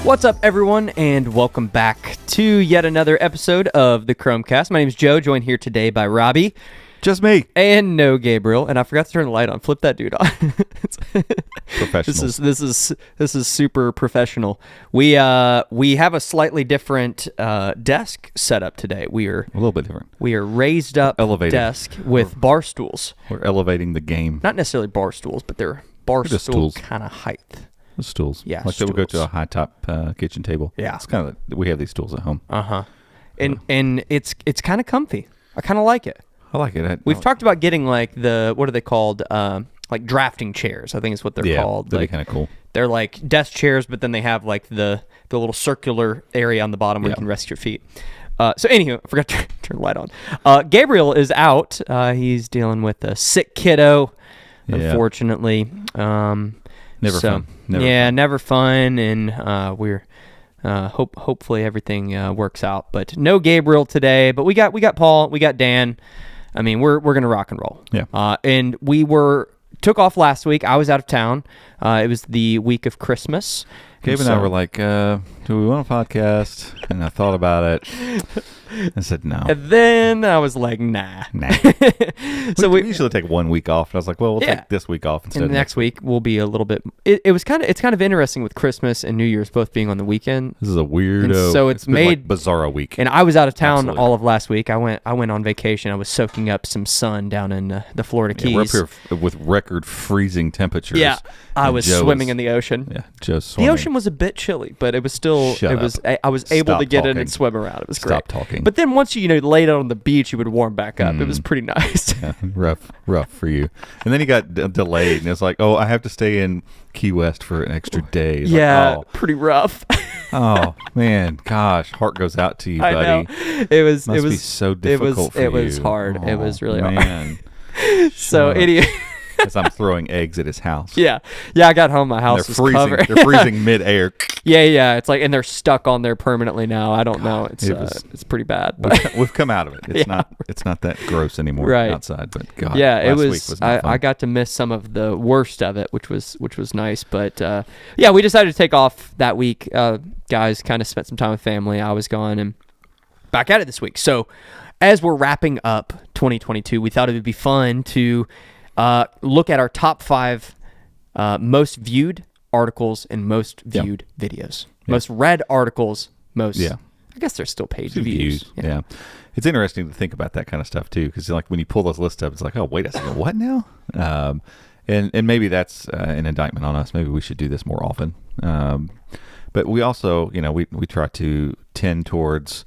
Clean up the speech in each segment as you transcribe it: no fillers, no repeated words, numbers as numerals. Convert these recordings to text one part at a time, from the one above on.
What's up, everyone, and welcome back to yet another episode of the Chromecast. My name is Joe, joined here today by Robbie. Just me. And no Gabriel. And I forgot to turn the light on. Flip that dude on. Professional. This is super professional. We have a slightly different desk setup today. We are A little bit different. We are raised up Elevated. desk with bar stools. We're elevating the game. Not necessarily bar stools, but they're bar They're just stool stools. kind of height. The stools. Yeah, Like they would go to stools. a high top kitchen table. Yeah. It's kind of we have these stools at home. And it's kind of comfy. I kind of like it. I like it. We've talked about getting like what are they called? Like drafting chairs, I think is what they're called. That'd Like, be kind of cool. they're like desk chairs, but then they have like the little circular area on the bottom where you Yeah. can rest your feet. So anywho, I forgot to turn the light on. Gabriel is out. He's dealing with a sick kiddo, unfortunately. Never fun. Never fun. And we're hopefully everything works out. But no Gabriel today. But we got Paul. We got Dan. I mean, we're gonna rock and roll. Yeah. And we took off last week. I was out of town. It was the week of Christmas. Gabe and I were like, do we want a podcast? And I thought about it. I said no. And then I was like, nah. So we usually take 1 week off. And I was like, well, we'll take this week off instead. And next week will be a little bit. It's kind of interesting with Christmas and New Year's both being on the weekend. This is a weirdo. And so it's been made like bizarro week. And I was out of town Absolutely. all of last week. I went on vacation. I was soaking up some sun down in the Florida Keys. We're up here with record freezing temperatures. Yeah, I was Joe swimming in the ocean. Yeah, Joe's swimming. The ocean was a bit chilly, but it was still. I was able Stop to get in talking. and swim around. It was great. Stop talking. But then once you laid out on the beach, you would warm back up. It was pretty nice. Yeah, rough for you. And then you got delayed, and it's like, oh, I have to stay in Key West for an extra day. It's like, pretty rough. oh man, gosh, heart goes out to you, buddy. I know. It was. Must it was be so difficult for you. It was hard. It was really hard. Man. So anyway. As I'm throwing eggs at his house. Yeah. I got home. My house was covered. They're freezing midair. Yeah. It's like, and they're stuck on there permanently now. I don't know. It's pretty bad. But we've come out of it. It's not that gross anymore outside. But God, it last was. Week was not fun. I got to miss some of the worst of it, which was nice. But we decided to take off that week. Guys, kind of spent some time with family. I was gone and back at it this week. So as we're wrapping up 2022, we thought it would be fun to look at our top 5 most viewed articles and most viewed videos. Most read articles, most... Yeah. I guess they're still paid views. Yeah. It's interesting to think about that kind of stuff, too, because like when you pull those lists up, it's like, oh, wait a second, what now? And maybe that's an indictment on us. Maybe we should do this more often. But we also, we try to tend towards...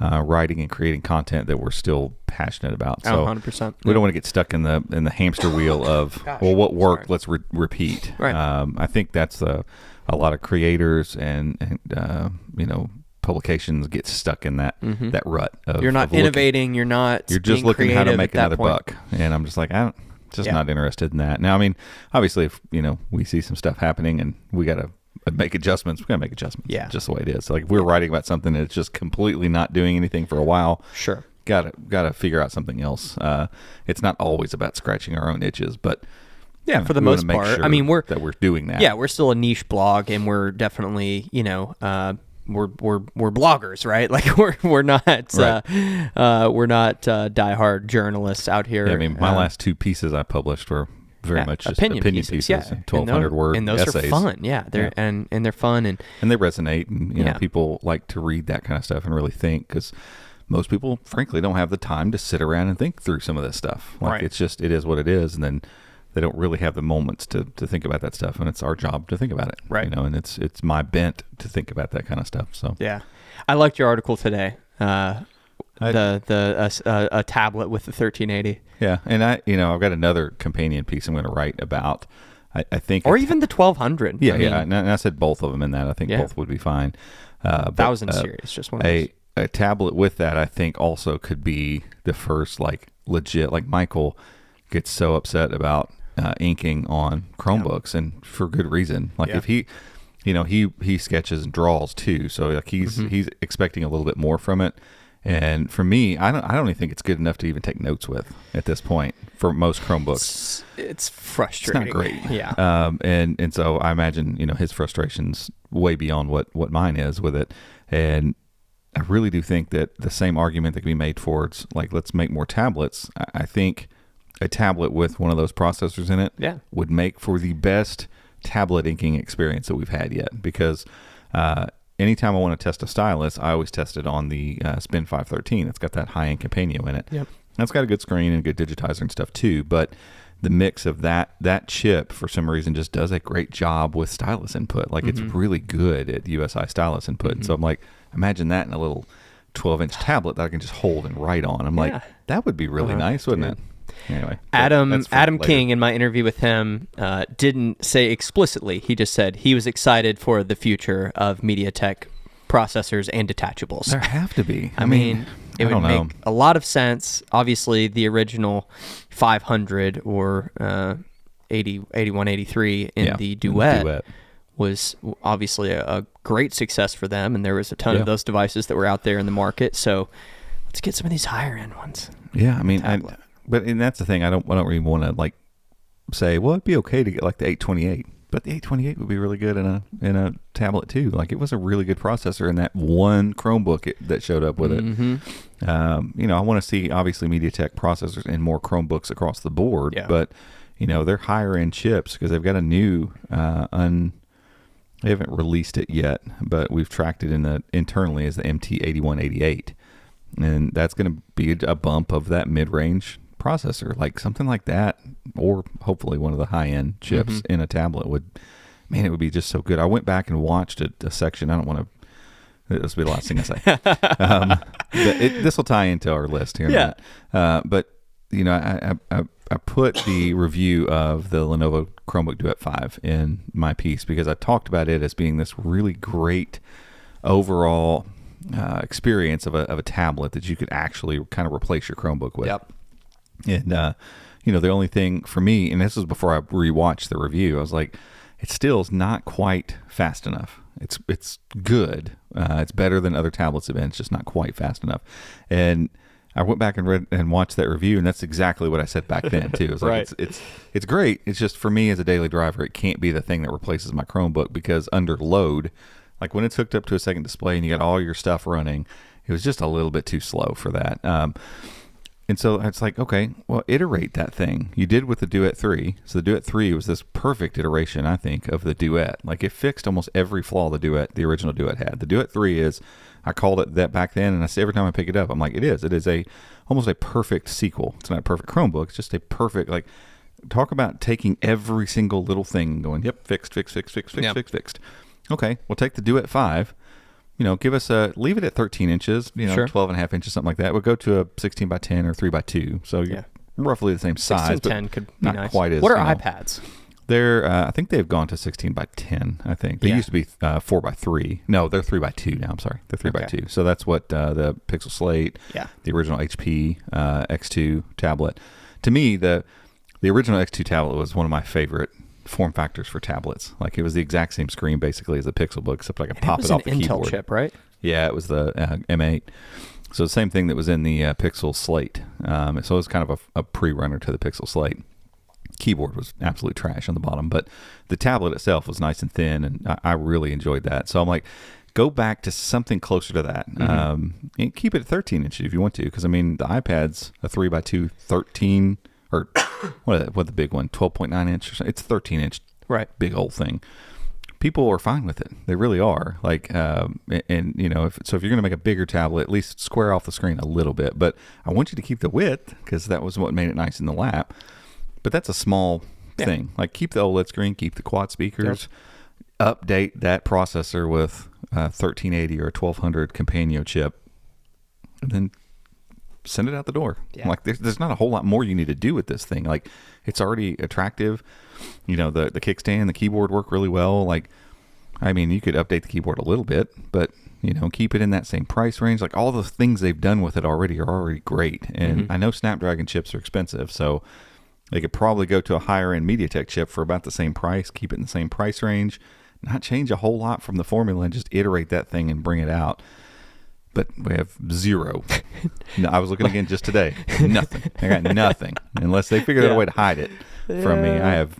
writing and creating content that we're still passionate about. So 100%. We don't want to get stuck in the hamster wheel of what worked, let's repeat. Right. I think that's a lot of creators and publications get stuck in that rut of you're not innovating. You're just looking how to make another point. buck. And I'm just like, not interested in that. Now, I mean, obviously, if we see some stuff happening and we got to make adjustments. We gotta make adjustments. Yeah, just the way it is. So like if we're writing about something and it's just completely not doing anything for a while. Sure, gotta figure out something else. It's not always about scratching our own itches, but for the most part, sure I mean we're doing that. Yeah, we're still a niche blog, and we're definitely we're bloggers, right? Like we're not diehard journalists out here. Yeah, I mean my last 2 pieces I published were very much just opinion pieces, 1,200 word and those essays. are fun. Yeah, they're and they're fun and they resonate, and people like to read that kind of stuff and really think, because most people, frankly, don't have the time to sit around and think through some of this stuff. Like it is what it is, and then they don't really have the moments to think about that stuff, and it's our job to think about it, right? And it's my bent to think about that kind of stuff. So I liked your article today. A tablet with the 1380. Yeah, and I've got another companion piece I'm going to write about. I think, or even the 1200. Yeah, and I said both of them in that. I think both would be fine. 1000 series, just one. A tablet with that, I think, also could be the first legit. Like Michael gets so upset about inking on Chromebooks, and for good reason. Like if he. He sketches and draws too, so like he's expecting a little bit more from it, And for me, I don't even think it's good enough to even take notes with at this point for most Chromebooks. It's frustrating. It's not great. Yeah. And so I imagine, his frustration's way beyond what mine is with it. And I really do think that the same argument that can be made towards, like, let's make more tablets. I think a tablet with one of those processors in it would make for the best tablet inking experience that we've had yet. Because anytime I want to test a stylus, I always test it on the Spin 513. It's got that high-end Campanio in it. Yep. That's got a good screen and a good digitizer and stuff too, but the mix of that chip for some reason just does a great job with stylus input. Like it's really good at USI stylus input. And so I'm like, imagine that in a little 12-inch tablet that I can just hold and write on. I'm like, that would be really nice, wouldn't it? Anyway, Adam King, in my interview with him, didn't say explicitly. He just said he was excited for the future of MediaTek processors and detachables. There have to be. I mean, it would make a lot of sense. Obviously, the original 500 or 8183 in the Duet was obviously a great success for them, and there was a ton of those devices that were out there in the market. So let's get some of these higher end ones. Yeah, I mean, and that's the thing. I don't really want to like say, well, it'd be okay to get like the 828. But the 828 would be really good in a tablet too. Like it was a really good processor in that one Chromebook that showed up with it. I want to see obviously MediaTek processors in more Chromebooks across the board. Yeah. But they're higher end chips because they've got a new they haven't released it yet, but we've tracked it internally as the MT8188, and that's going to be a bump of that mid range processor, like something like that, or hopefully one of the high-end chips in a tablet it would be just so good. I went back and watched a section. I don't want to, this will be the last thing I say. This will tie into our list here. Yeah. But I put the review of the Lenovo Chromebook Duet 5 in my piece because I talked about it as being this really great overall experience of a tablet that you could actually kind of replace your Chromebook with. Yep. And, the only thing for me, and this was before I rewatched the review, I was like, it still is not quite fast enough. It's good. It's better than other tablets have been. It's just not quite fast enough. And I went back and read and watched that review, and that's exactly what I said back then too. It was like, it's great. It's just for me as a daily driver, it can't be the thing that replaces my Chromebook because under load, like when it's hooked up to a second display and you got all your stuff running, it was just a little bit too slow for that. And so it's like, okay, well, iterate that thing. You did with the Duet 3. So the Duet 3 was this perfect iteration, I think, of the Duet. Like it fixed almost every flaw the original Duet had. The Duet 3 is, I called it that back then, and I say every time I pick it up, I'm like, it is almost a perfect sequel. It's not a perfect Chromebook. It's just a perfect, like, talk about taking every single little thing and going, yep, fixed. Okay, we'll take the Duet 5. Give us leave it at 13 inches, 12 and a half inches, something like that. We'll go to a 16 by 10 or 3 by 2. So you're roughly the same size. 16 10 could be not nice. Quite as. What are iPads? They're, I think they've gone to 16 by 10, I think. They used to be 4 by 3. No, they're 3 by 2 now. I'm sorry. They're 3 by 2. So that's what the Pixel Slate, the original HP X2 tablet. To me, the original X2 tablet was one of my favorite form factors for tablets. Like it was the exact same screen basically as the Pixelbook, except I could pop it off the keyboard. It was an Intel chip, right? Yeah, it was the M8. So the same thing that was in the Pixel Slate. So it was kind of a pre-runner to the Pixel Slate. Keyboard was absolute trash on the bottom, but the tablet itself was nice and thin, and I really enjoyed that. So I'm like, go back to something closer to that. And keep it at 13 inches if you want to, because I mean the iPad's a 3 by 2 13 or what the big one, 12.9 inch or something. It's 13 inch, right? Big old thing. People are fine with it. They really are. Like, and if you're going to make a bigger tablet, at least square off the screen a little bit. But I want you to keep the width because that was what made it nice in the lap. But that's a small thing. Like, keep the OLED screen, keep the quad speakers, update that processor with 1380 or 1200 Campanio chip, and then send it out the door. Yeah. Like there's not a whole lot more you need to do with this thing. Like it's already attractive. The kickstand, the keyboard work really well. Like, I mean, you could update the keyboard a little bit, but keep it in that same price range. Like all the things they've done with it already are already great. And I know Snapdragon chips are expensive, so they could probably go to a higher end MediaTek chip for about the same price, keep it in the same price range, not change a whole lot from the formula and just iterate that thing and bring it out. but we have zero. No, I was looking again just today. Nothing. I got nothing. Unless they figured out a way to hide it from me. I have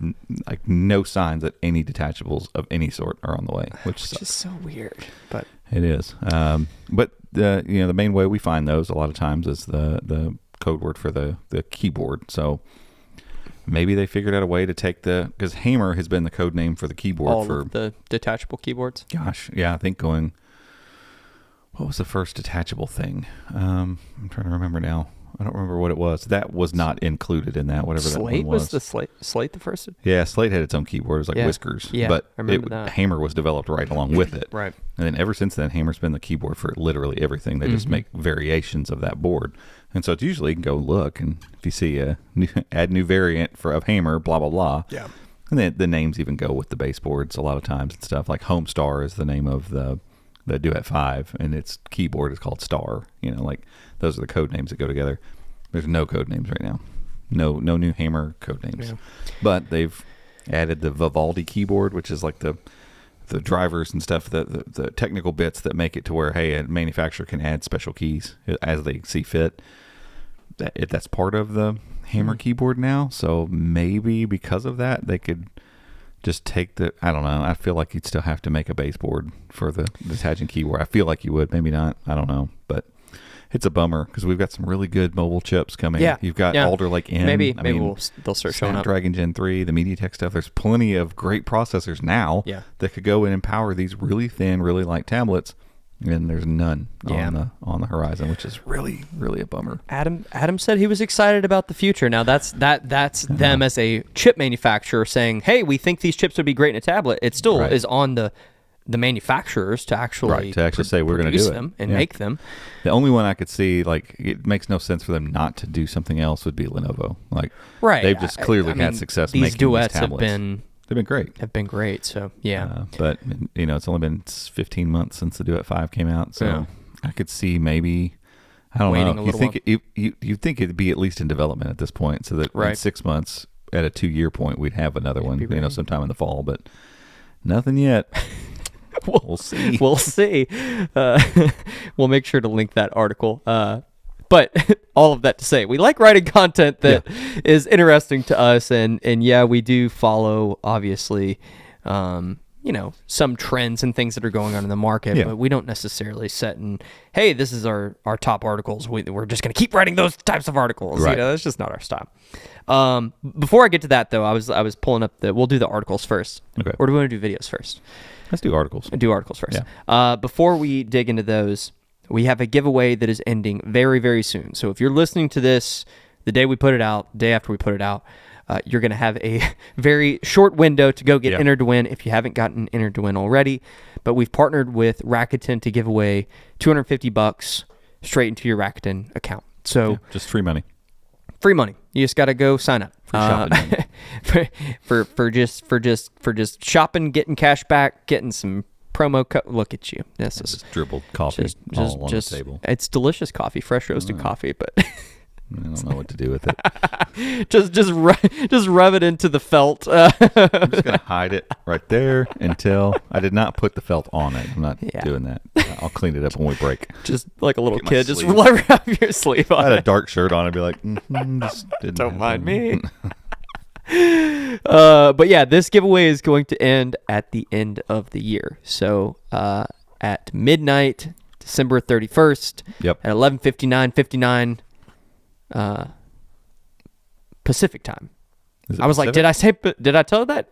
like no signs that any detachables of any sort are on the way, which is so weird. But it is. But the main way we find those a lot of times is the code word for the keyboard. So maybe they figured out a way to take because Hammer has been the code name for the keyboard all for of the detachable keyboards. Gosh, yeah, I think what was the first detachable thing? I'm trying to remember now. I don't remember what it was. That was not included in that, whatever Slate that one was. The Slate the first? Yeah, Slate had its own keyboard. It was like Whiskers. Yeah, but I remember that. Hammer was developed right along with it. Right. And then ever since then, Hammer's been the keyboard for literally everything. They just make variations of that board. And so it's usually you can go look, and if you see add new variant of Hammer, blah, blah, blah. Yeah. And then the names even go with the baseboards a lot of times and stuff. Like Homestar is the name of the Duet 5, and its keyboard is called Star. Like those are the code names that go together. There's no code names right now. No new Hammer code names. Yeah. But they've added the Vivaldi keyboard, which is like the drivers and stuff, the technical bits that make it to where, hey, a manufacturer can add special keys as they see fit. That's part of the Hammer keyboard now. So maybe because of that, they could just take I don't know. I feel like you'd still have to make a baseboard for the detaching keyboard. I feel like you would. Maybe not. I don't know. But it's a bummer because we've got some really good mobile chips coming. Yeah. You've got Alder Lake N. Maybe they'll start showing up. Snapdragon Gen 3, the MediaTek stuff. There's plenty of great processors now that could go in and power these really thin, really light tablets. And there's none on the horizon, which is really, really a bummer. Adam said he was excited about the future. Now that's them as a chip manufacturer saying, "Hey, we think these chips would be great in a tablet." It still is on the manufacturers to actually say we're going to do them and make them. The only one I could see, like, it makes no sense for them not to do something else would be Lenovo. Like, they've just clearly had success making these duets tablets. They've been great. So, yeah. But, it's only been 15 months since the Duet 5 came out, so I could see maybe, I don't know. You think it'd be at least in development at this point, so that in 6 months, at a 2-year point, we'd have another one, sometime in the fall, but nothing yet. We'll see. We'll see. We'll make sure to link that article. But all of that to say, we like writing content that is interesting to us, and we do follow, obviously, some trends and things that are going on in the market, but we don't necessarily set in, hey, this is our top articles. We're just going to keep writing those types of articles. Right. That's just not our style. Before I get to that, though, I was pulling up we'll do the articles first. Okay. Or do we want to do videos first? Let's do articles. Do articles first. Yeah. Before we dig into those, we have a giveaway that is ending very, very soon. So if you're listening to this the day we put it out, day after we put it out, you're going to have a very short window to go get entered to win if you haven't gotten entered to win already. But we've partnered with Rakuten to give away $250 straight into your Rakuten account. So just free money. Free money. You just got to go sign up. For just shopping, getting cash back, getting some promo code. Look at you. This is just dribbled coffee all on the table. It's delicious coffee, fresh roasted coffee, but I don't know what to do with it. just rub it into the felt. I'm just gonna hide it right there until I did not put the felt on it. I'm not doing that. I'll clean it up when we break. Just like a little kid, just rub your sleeve on it. I had a dark shirt on. I'd be like, don't mind me. But yeah, this giveaway is going to end at the end of the year. So at midnight, December 31st, at 11:59 Pacific time. I was Pacific? like, did I tell that?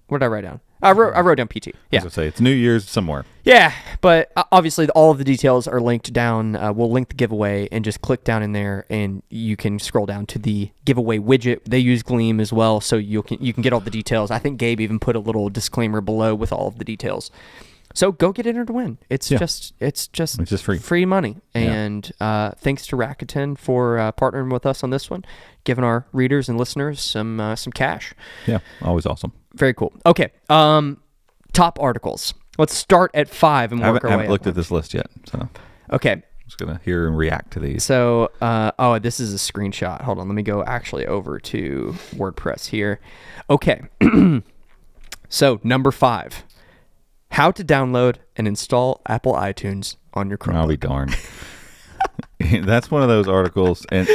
What did I write down? I wrote down PT. Yeah. I was gonna say it's New Year's somewhere. Yeah, but obviously all of the details are linked down. We'll link the giveaway and just click down in there, and you can scroll down to the giveaway widget. They use Gleam as well, so you can get all the details. I think Gabe even put a little disclaimer below with all of the details. So go get entered to win. It's just free money. And thanks to Rakuten for partnering with us on this one, giving our readers and listeners some cash. Yeah, always awesome. Very cool. Okay, top articles. Let's start at 5 and work our way up. I haven't looked at this list yet, so okay. I'm just gonna hear and react to these. So, this is a screenshot. Hold on, let me go actually over to WordPress here. Okay, so number 5. How to download and install Apple iTunes on your Chromebook. I'll be darned. That's one of those articles, and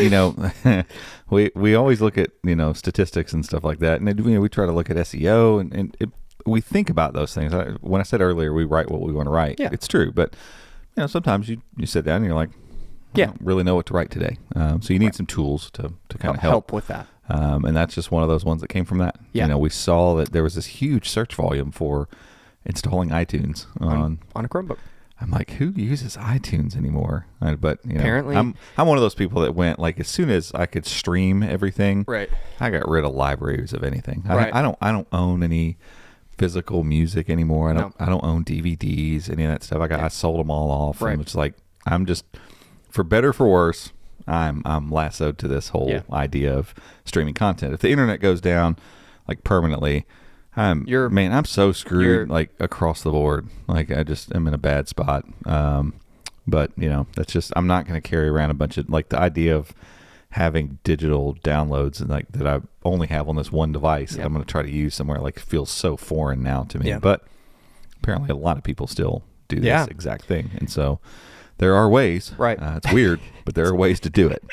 we always look at statistics and stuff like that, and we try to look at SEO, and we think about those things. When I said earlier, we write what we want to write. Yeah. It's true, but sometimes you sit down and you're like, I don't really know what to write today. So you need some tools to kind of help with that. And that's just one of those ones that came from that. Yeah. We saw that there was this huge search volume for installing iTunes on a Chromebook. I'm like, who uses iTunes anymore? But Apparently, I'm one of those people that went like, as soon as I could stream everything, right, I got rid of libraries of anything. Right. I don't own any physical music anymore. I don't own DVDs, any of that stuff. I sold them all off. Right. And it's like, I'm just, for better or for worse, I'm lassoed to this whole idea of streaming content. If the internet goes down like permanently, I'm so screwed like across the board. Like I'm in a bad spot. But that's just, I'm not going to carry around a bunch of, like, the idea of having digital downloads and like that I only have on this one device that I'm going to try to use somewhere, like, feels so foreign now to me. But apparently a lot of people still do this exact thing. And so there are ways, right? It's weird, but there are ways to do it.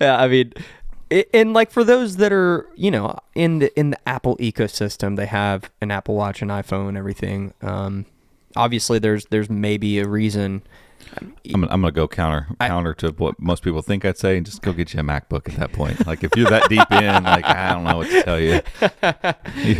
Yeah. I mean, and like for those that are, in the Apple ecosystem, they have an Apple Watch, an iPhone, everything. Obviously there's maybe a reason. I'm gonna go counter to what most people think I'd say, and just go get you a MacBook at that point. Like, if you're that deep in, like, I don't know what to tell you.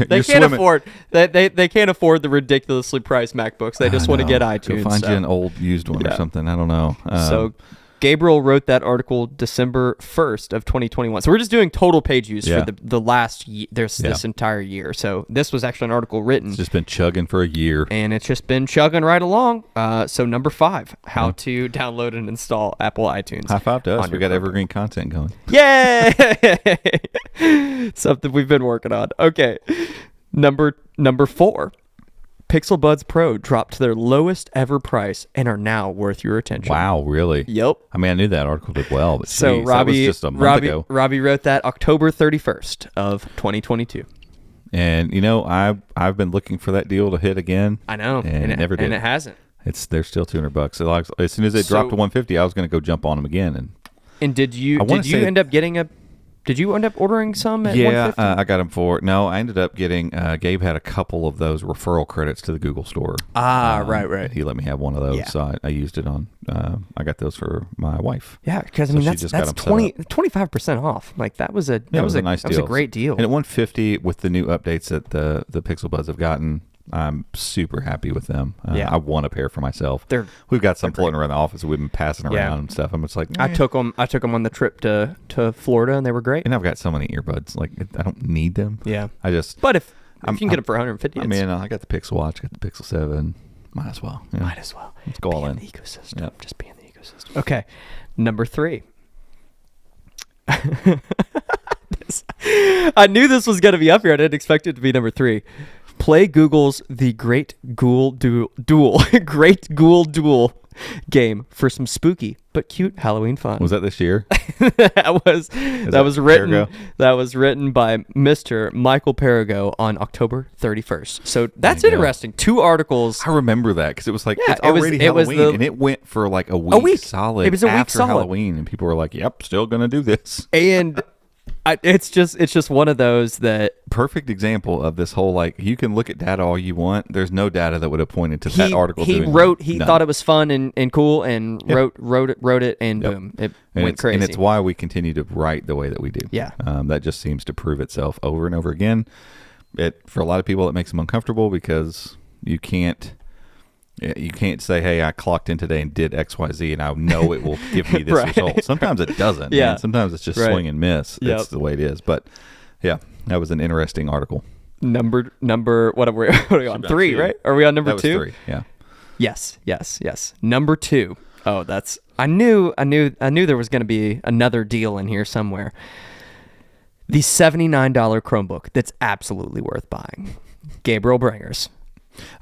They can't afford they can't afford the ridiculously priced MacBooks. They just want to get iTunes. Go find you an old used one or something. I don't know. So Gabriel wrote that article December 1st of 2021. So we're just doing total page views for the last year. This entire year. So this was actually an article written. It's just been chugging for a year. And it's just been chugging right along. So number 5, how to download and install Apple iTunes. High five to us. We got evergreen content going. Yay! Something we've been working on. Okay. Number 4. Pixel Buds Pro dropped to their lowest ever price and are now worth your attention. Wow, really? Yep. I mean, I knew that article did well, but so geez, that was just a month ago. Robbie wrote that October 31st of 2022. And I've been looking for that deal to hit again. I know, and it never did. And it hasn't. They're still $200. So as soon as they dropped to 150, I was going to go jump on them again. And did you end up getting a? Did you end up ordering some at 150? I got them for... No, I ended up getting... Gabe had a couple of those referral credits to the Google store. Right. He let me have one of those, so I used it on... I got those for my wife. Yeah, because I mean, that's 25% off. Like, that was a nice deal. That was a great deal. And at 150 with the new updates that the Pixel Buds have gotten, I'm super happy with them. I want a pair for myself. We've got some floating around the office that we've been passing around and stuff. I'm just like, I took them on the trip to Florida, and they were great. And I've got so many earbuds, like, I don't need them. Yeah, But if you can get them for 150, I mean, I got the Pixel Watch, got the Pixel 7. Might as well. Let's go all in. The ecosystem. Yep. Just be in the ecosystem. Okay, number 3. I knew this was going to be up here. I didn't expect it to be number 3. Play Google's The Great Ghoul Duel Great Ghoul Duel game for some spooky but cute Halloween fun. Was that this year? that was written by Mr. Michael Perigo on October 31st. So that's interesting. 2 articles. I remember that because it was like it's already Halloween, and it went for like a week solid. It was a week after solid. Halloween, and people were like, "Yep, still gonna do this." And it's just one of those that perfect example of this whole, like, you can look at data all you want. There's no data that would have pointed to that article. He thought it was fun and cool and wrote it and boom, it went crazy. And it's why we continue to write the way that we do. Yeah, that just seems to prove itself over and over again. For a lot of people, it makes them uncomfortable because you can't say, hey, I clocked in today and did X, Y, Z, and I know it will give me this result. Sometimes it doesn't. Yeah. Man. Sometimes it's just swing and miss. Yep. That's the way it is. But yeah, that was an interesting article. Number what are we on? 3, right? Are we on number 2? That was 3, yeah. Yes. Number 2. Oh, that's I knew there was going to be another deal in here somewhere. The $79 Chromebook that's absolutely worth buying. Gabriel Bringers.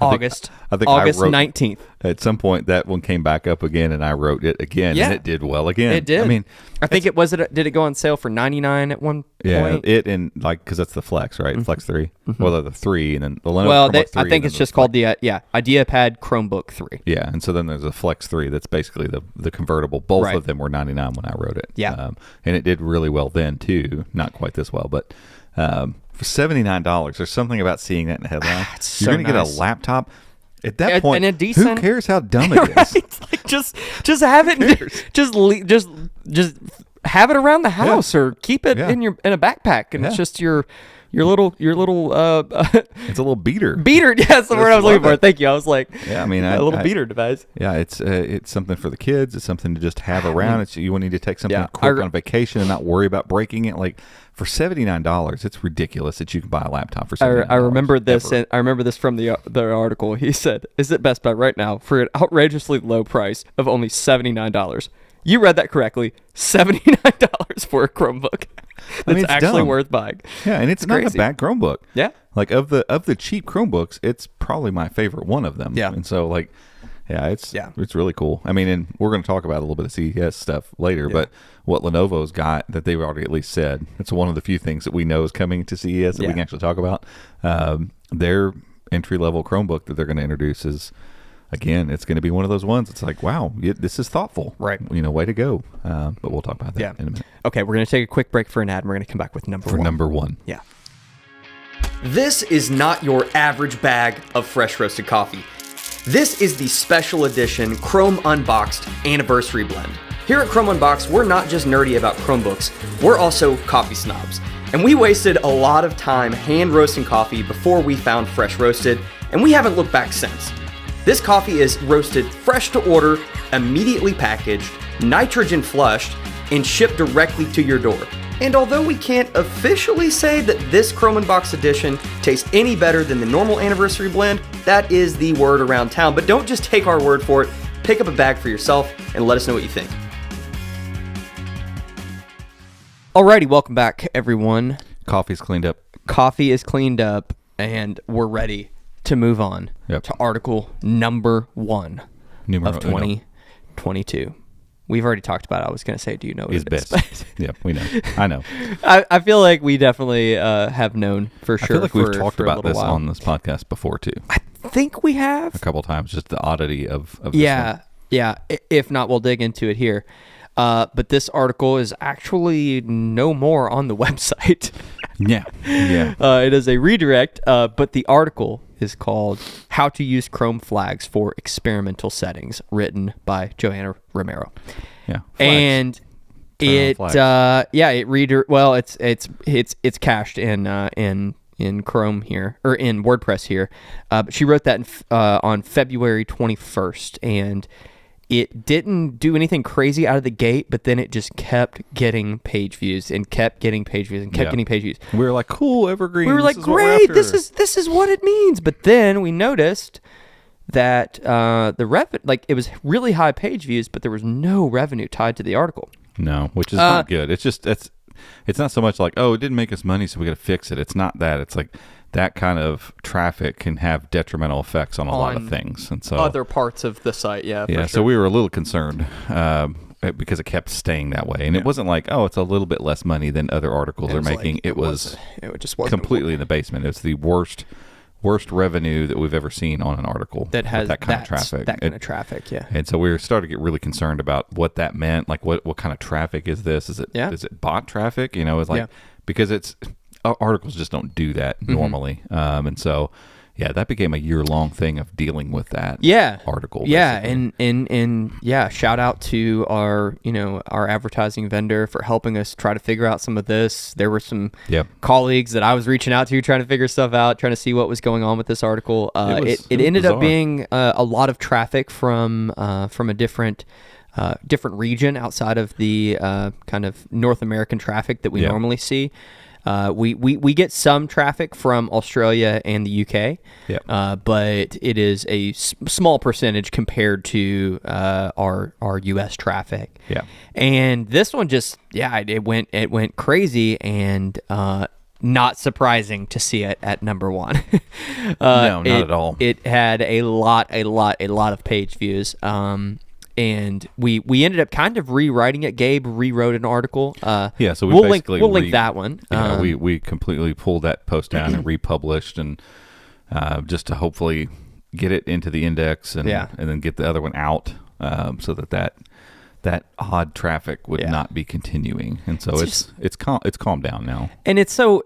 August I wrote 19th. At some point that one came back up again, and I wrote it again, and it did well again. It did. I mean, I think did it go on sale for $99 at one point? It and like because that's the Flex, right? Flex 3. Well, the 3, and then the Lenovo Well, Chromebook 3. I think it's just called the IdeaPad Chromebook 3. Yeah, and so then there's a Flex 3 that's basically the convertible. Both of them were $99 when I wrote it. Yeah, and it did really well then too. Not quite this well, but for $79, there's something about seeing that in the headline. You're going to get a laptop. At that point, and a decent, who cares how dumb it is? Right? Like just have it, just have it around the house, or keep it in a backpack, and it's just your little it's a little beater. Yeah, that's the word I was looking for. Thank you. I was like, I mean, a little beater device. Yeah, it's something for the kids. It's something to just have around. It's you need to take something quick on vacation and not worry about breaking it. Like for $79, it's ridiculous that you can buy a laptop for $79. I remember this, and I remember this from the article. He said, "Is it Best Buy right now for an outrageously low price of only $79?" You read that correctly. $79 for a Chromebook. That's actually worth buying. Yeah, and it's not crazy. a bad Chromebook. Yeah. Like of the cheap Chromebooks, it's probably my favorite one of them. Yeah. And so like it's really cool. I mean, and we're going to talk about a little bit of CES stuff later, but what Lenovo's got that they've already at least said, it's one of the few things that we know is coming to CES that we can actually talk about. Their entry-level Chromebook that they're going to introduce is, again, it's going to be one of those ones. It's like, wow, this is thoughtful. Right. Way to go. But we'll talk about that in a minute. Okay, we're going to take a quick break for an ad, and we're going to come back with number one. Yeah. This is not your average bag of fresh roasted coffee. This is the special edition Chrome Unboxed Anniversary Blend. Here at Chrome Unboxed, we're not just nerdy about Chromebooks, we're also coffee snobs. And we wasted a lot of time hand roasting coffee before we found Fresh Roasted, and we haven't looked back since. This coffee is roasted fresh to order, immediately packaged, nitrogen flushed, and shipped directly to your door. And although we can't officially say that this Chrome Unboxed edition tastes any better than the normal anniversary blend, that is the word around town. But don't just take our word for it. Pick up a bag for yourself and let us know what you think. Alrighty, welcome back, everyone. Coffee's cleaned up. Coffee is cleaned up, and we're ready to move on to article number 1 of 2022. We've already talked about it. I was going to say, do you know what it is? Yeah, we know. I know. I feel like we definitely have known for sure. I feel like we've talked about this on this podcast before, too. I think we have. A couple times, just the oddity of this one. Yeah. If not, we'll dig into it here. But this article is actually no more on the website. Yeah. It is a redirect, but the article is called How to Use Chrome Flags for Experimental Settings, written by Joanna Romero. Yeah. And it's cached in Chrome here, or in WordPress here. But she wrote that on February 21st, and it didn't do anything crazy out of the gate, but then it just kept getting page views and kept getting page views and kept getting page views. We were like, cool, evergreen. We were like, great, this is what it means. But then we noticed that it was really high page views, but there was no revenue tied to the article. No, which is not good. It's just it's not so much like, oh, it didn't make us money, so we got to fix it. It's not that. It's like that kind of traffic can have detrimental effects on a lot of things, and so other parts of the site, yeah. For sure. So we were a little concerned because it kept staying that way, and it wasn't like, oh, it's a little bit less money than other articles are making. Like, it just wasn't completely in the basement. It's the worst revenue that we've ever seen on an article that has that kind of traffic. That kind of traffic, yeah. And so we were starting to get really concerned about what that meant. Like, what kind of traffic is this? Is it bot traffic? It's like because it's articles just don't do that normally. And so, that became a year-long thing of dealing with that article. Yeah, and shout out to our advertising vendor for helping us try to figure out some of this. There were some colleagues that I was reaching out to trying to figure stuff out, trying to see what was going on with this article. It ended up being a lot of traffic from a different region outside of the kind of North American traffic that we normally see. We get some traffic from Australia and the UK, but it is a small percentage compared to our US traffic. Yeah, and this one just it went crazy, and not surprising to see it at number 1. No, not at all. It had a lot of page views. And we ended up kind of rewriting it. Gabe rewrote an article. So we'll link that one. Yeah, we completely pulled that post down and republished, and just to hopefully get it into the index and then get the other one out, so that odd traffic would not be continuing. And so it's calmed down now. And it's so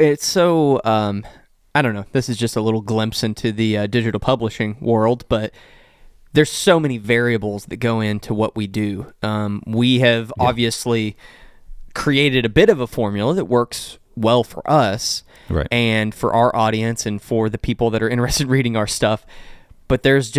I don't know. This is just a little glimpse into the digital publishing world, but there's so many variables that go into what we do. We have obviously created a bit of a formula that works well for us and for our audience and for the people that are interested in reading our stuff. But there's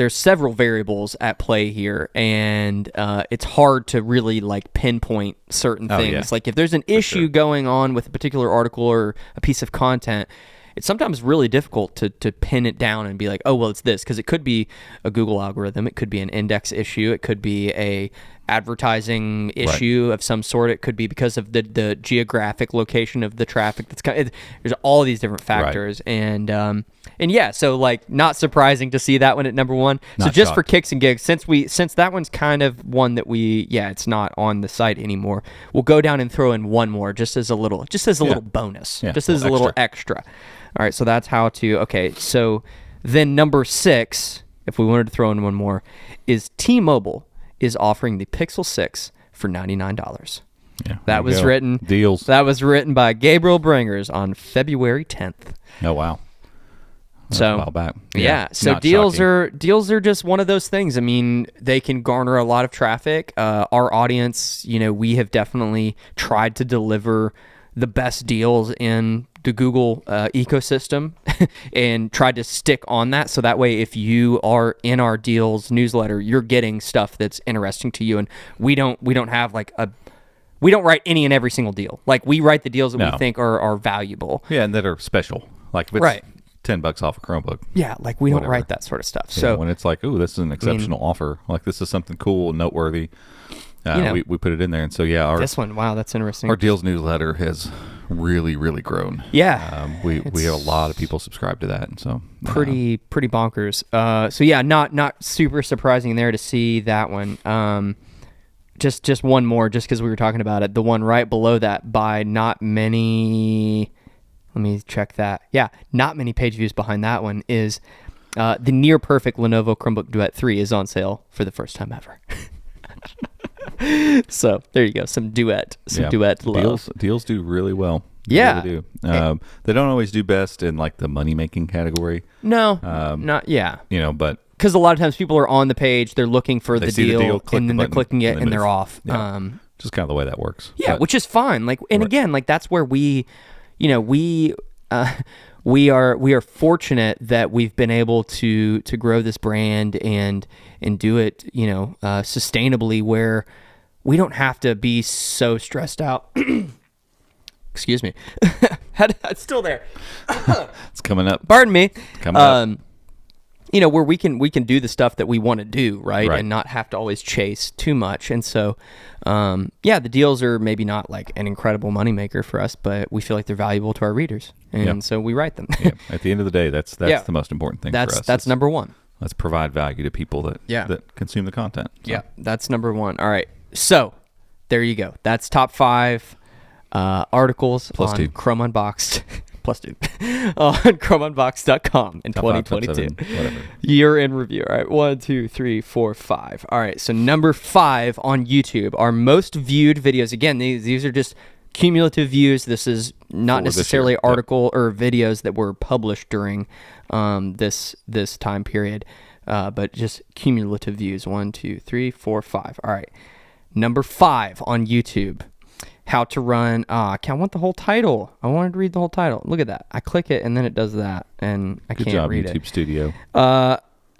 several variables at play here, and it's hard to really like pinpoint certain things. Yeah. Like if there's an issue going on with a particular article or a piece of content, it's sometimes really difficult to pin it down and be like, oh, well, it's this, because it could be a Google algorithm, it could be an index issue, it could be a advertising issue of some sort, it could be because of the geographic location of the traffic. There's all these different factors, and yeah, so like not surprising to see that one at number 1. So just shocked. For kicks and gigs, since that one's kind of one that it's not on the site anymore, we'll go down and throw in one more just as a little bonus, just as a little extra. All right, so that's how to, okay, so then number 6, if we wanted to throw in one more, is T-Mobile is offering the Pixel 6 for $99. Yeah, that was written by Gabriel Bringers on February 10th. Oh, wow. That's so a while back. So deals are just one of those things. I mean, they can garner a lot of traffic. Our audience, we have definitely tried to deliver the best deals in the Google ecosystem and tried to stick on that. So that way, if you are in our deals newsletter, you're getting stuff that's interesting to you. And we don't have we don't write any and every single deal. Like we write the deals that we think are valuable. Yeah, and that are special. Like if it's $10 off a Chromebook. Yeah, like we don't write that sort of stuff. So when it's like, ooh, this is an exceptional offer. Like this is something cool and noteworthy. We put it in there, and so this one, wow, that's interesting. Our deals newsletter has really, really grown. Yeah, we have a lot of people subscribe to that, and so pretty bonkers. So yeah, not super surprising there to see that one. Just one more, just because we were talking about it. The one right below that by not many. Let me check that. Yeah, not many page views behind that one is the near perfect Lenovo Chromebook Duet 3 is on sale for the first time ever. So there you go, some duet love. Deals do really well. They really do. They don't always do best in like the money making category. No, but because a lot of times people are on the page, they're looking for the deal, and then they're clicking it and they're off. Yeah. Just kind of the way that works. Yeah, which is fine. Like, and again, like that's where we are fortunate that we've been able to grow this brand and do it, sustainably, where we don't have to be so stressed out. Excuse me. It's still there. It's coming up. Pardon me. Coming up. Where we can do the stuff that we want to do, right? And not have to always chase too much. And so, the deals are maybe not like an incredible moneymaker for us, but we feel like they're valuable to our readers. And so we write them. At the end of the day, that's the most important thing for us. That's number 1. Let's provide value to people that consume the content. So. Yeah, that's number 1. All right. So there you go. That's top 5 articles plus on 2. Chrome Unboxed. Plus 2 on chromeunboxed.com in top 2022. 5, 7, Year in review. All right, 1, 2, 3, 4, 5. All right, so number 5 on YouTube, our most viewed videos. Again, these are just cumulative views. This is not necessarily article or videos that were published during this time period, but just cumulative views. 1, 2, 3, 4, 5. All right, number 5 on YouTube. How to run. I want the whole title. I wanted to read the whole title. Look at that. I click it and then it does that, and I can't read it. Good job, YouTube Studio.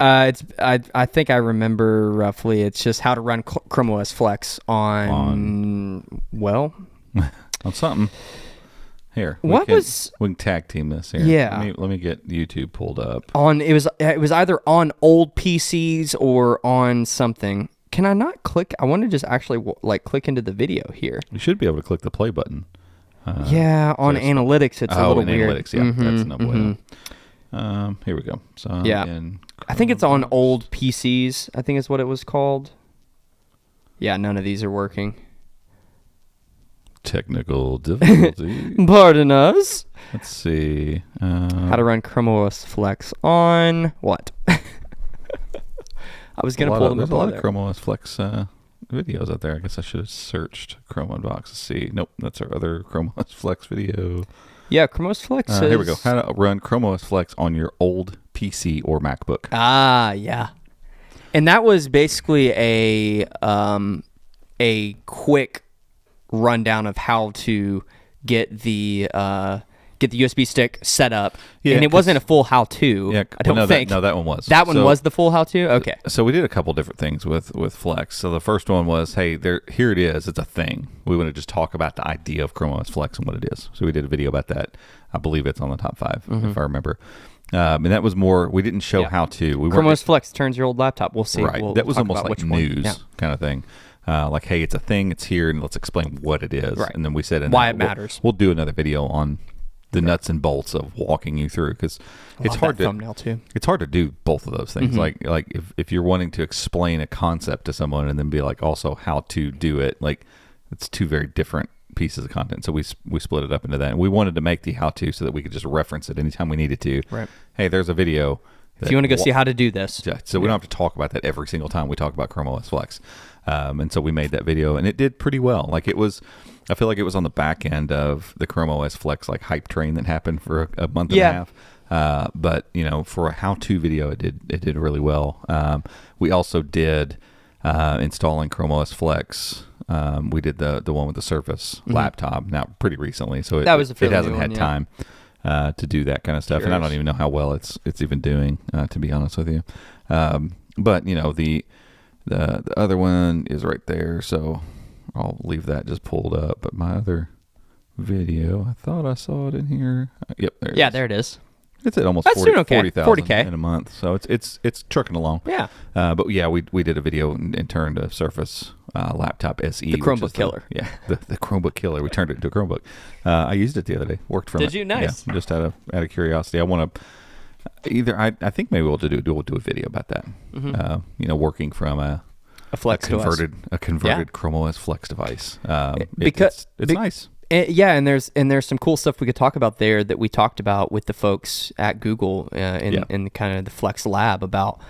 I think I remember roughly. It's just how to run Chrome OS Flex on something. Here, we can tag team this here. Yeah. Let me get YouTube pulled up. It was either on old PCs or on something. Can I not click? I want to just actually click into the video here. You should be able to click the play button. Yeah, on analytics, it's a little weird. Analytics, yeah, that's no bueno. Here we go. So yeah, I think it's on old PCs. I think is what it was called. Yeah, none of these are working. Technical difficulty. Pardon us. Let's see. How to run Chrome OS Flex on what? I was gonna pull them up. There's a lot of Chrome OS Flex videos out there. I guess I should have searched Chrome Unboxed to see. Nope, that's our other Chrome OS Flex video. Yeah, Chrome OS Flex. Here we go. How to run Chrome OS Flex on your old PC or MacBook. Ah, yeah. And that was basically a quick rundown of how to get the USB stick set up. Yeah, and it wasn't a full how-to. Yeah, I don't think. That one was. That one was the full how-to? Okay. So we did a couple different things with Flex. So the first one was, hey, here it is. It's a thing. We want to just talk about the idea of Chrome OS Flex and what it is. So we did a video about that. I believe it's on the top 5, if I remember. And that was more, we didn't show how to. Chrome OS Flex turns your old laptop. We'll see. Right. That was almost like news kind of thing. Like, hey, it's a thing. It's here, and let's explain what it is. Right. And then we said why it matters. We'll do another video on the nuts and bolts of walking you through, because it's hard to thumbnail too. It's hard to do both of those things. Like if you're wanting to explain a concept to someone and then be like also how to do it, like it's two very different pieces of content. So we split it up into that, and we wanted to make the how to so that we could just reference it anytime we needed to. Right. Hey, there's a video. If you want to go see how to do this. Yeah, so we don't have to talk about that every single time we talk about Chrome OS Flex. And so we made that video, and it did pretty well. Like I feel like it was on the back end of the Chrome OS Flex like hype train that happened for a month and a half. But for a how-to video, it did really well. We also did installing Chrome OS Flex. We did the one with the Surface laptop now pretty recently, so it hasn't had time to do that kind of stuff. And I don't even know how well it's even doing, to be honest with you. But the other one is right there, so I'll leave that just pulled up. But my other video, I thought I saw it in here. Yep, there it is. Yeah, there it is. It's at almost 40,000 in a month, so it's trucking along. Yeah. But yeah, we did a video and turned a Surface laptop SE, the Chromebook killer. The Chromebook killer. We turned it into a Chromebook. I used it the other day. Worked from it. Did you? Nice. Yeah, just out of curiosity. I want to I think maybe we'll do a video about that. Working from a converted Chrome OS Flex device. Because it's nice. And there's some cool stuff we could talk about there that we talked about with the folks at Google in kind of the Flex Lab about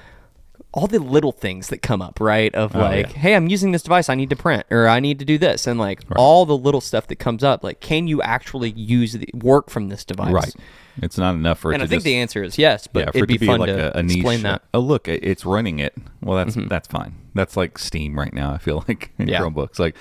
all the little things that come up, right? Of hey, I'm using this device, I need to print, or I need to do this, and all the little stuff that comes up. Like, can you actually work from this device? Right. It's not enough for it. And I think the answer is yes, but it'd be fun to explain that. Oh, look, it's running it. Well, that's fine. That's like Steam right now. I feel like in Chromebooks, like.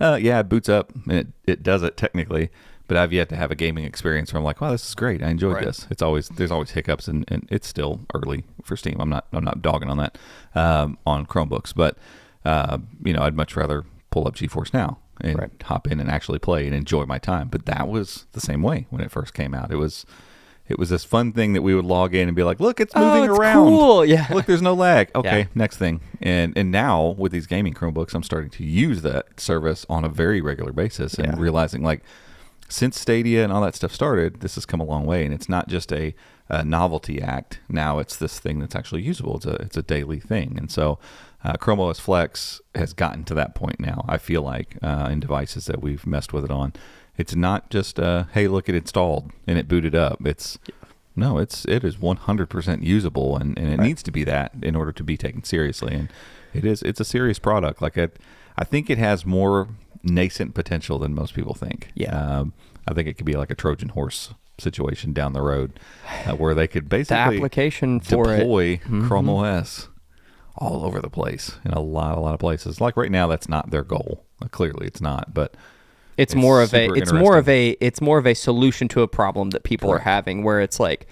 It boots up and it does it technically, but I've yet to have a gaming experience where I'm like, wow, this is great. I enjoyed this. There's always hiccups, and it's still early for Steam. I'm not dogging on that on Chromebooks, but I'd much rather pull up GeForce Now and hop in and actually play and enjoy my time. But that was the same way when it first came out. It was this fun thing that we would log in and be like, look, it's moving around. Cool. Yeah. Look, there's no lag. Okay, next thing. And now with these gaming Chromebooks, I'm starting to use that service on a very regular basis and realizing, like, since Stadia and all that stuff started, this has come a long way. And it's not just a novelty act. Now it's this thing that's actually usable. It's a daily thing. And so Chrome OS Flex has gotten to that point now, I feel like, in devices that we've messed with it on. It's not just hey, look, it installed and it booted up. It is 100% usable, and it needs to be that in order to be taken seriously. And it's a serious product. Like I think it has more nascent potential than most people think. Yeah. I think it could be like a Trojan horse situation down the road, where they could basically the application for deploy Chrome OS all over the place in a lot of places. Like right now, that's not their goal. Clearly, it's not, but. It's more of a solution to a problem that people are having, where it's like,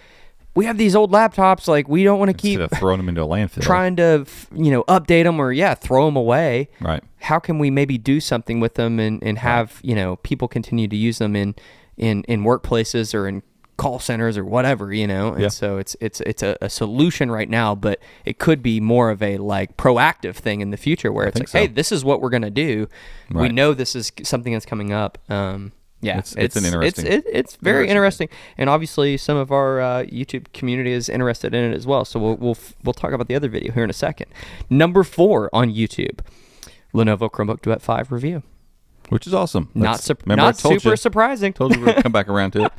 we have these old laptops, like we don't want to keep throwing them into a landfill, trying to update them or throw them away. Right. How can we maybe do something with them and have people continue to use them in workplaces or in call centers or whatever, and so it's a solution right now, but it could be more of a like proactive thing in the future where it's like, hey, this is what we're going to do. Right. We know this is something that's coming up. Yeah, it's an interesting. It's very interesting, and obviously some of our YouTube community is interested in it as well. So we'll talk about the other video here in a second. Number 4 on YouTube, Lenovo Chromebook Duet 5 review, which is awesome. Not super surprising. Told you we'd come back around to it.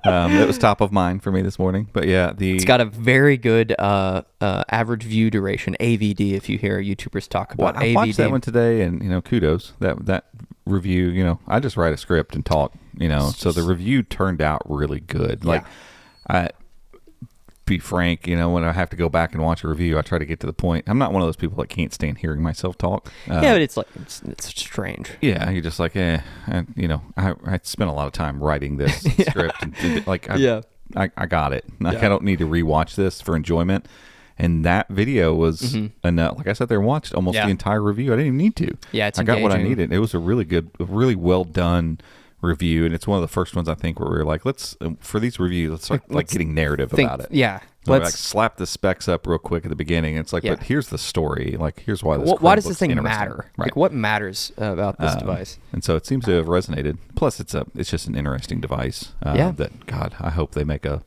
It was top of mind for me this morning. But yeah, it's got a very good average view duration, AVD. If you hear YouTubers talk about AVD, I watched that one today, and kudos that review. I just write a script and talk. So the review turned out really good. Like, be frank, when I have to go back and watch a review, I try to get to the point. I'm not one of those people that can't stand hearing myself talk. But it's like it's strange. Yeah, you're just like, I spent a lot of time writing this script, and I got it. Like, I don't need to rewatch this for enjoyment. And that video was enough. Like I sat there and watched almost the entire review. I didn't even need to. Yeah, it's I got what I engaging. needed. It was a really well done review, and it's one of the first ones I think where we were like, for these reviews, let's start getting narrative about it. Yeah, so let's slap the specs up real quick at the beginning. It's like, but here's the story. Like, here's why this. Why does this thing interesting. matter? Right. Like, what matters about this device? And so it seems to have resonated. Plus, it's just an interesting device. That God, I hope they make a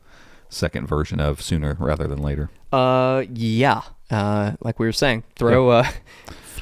second version of sooner rather than later. Like we were saying, throw a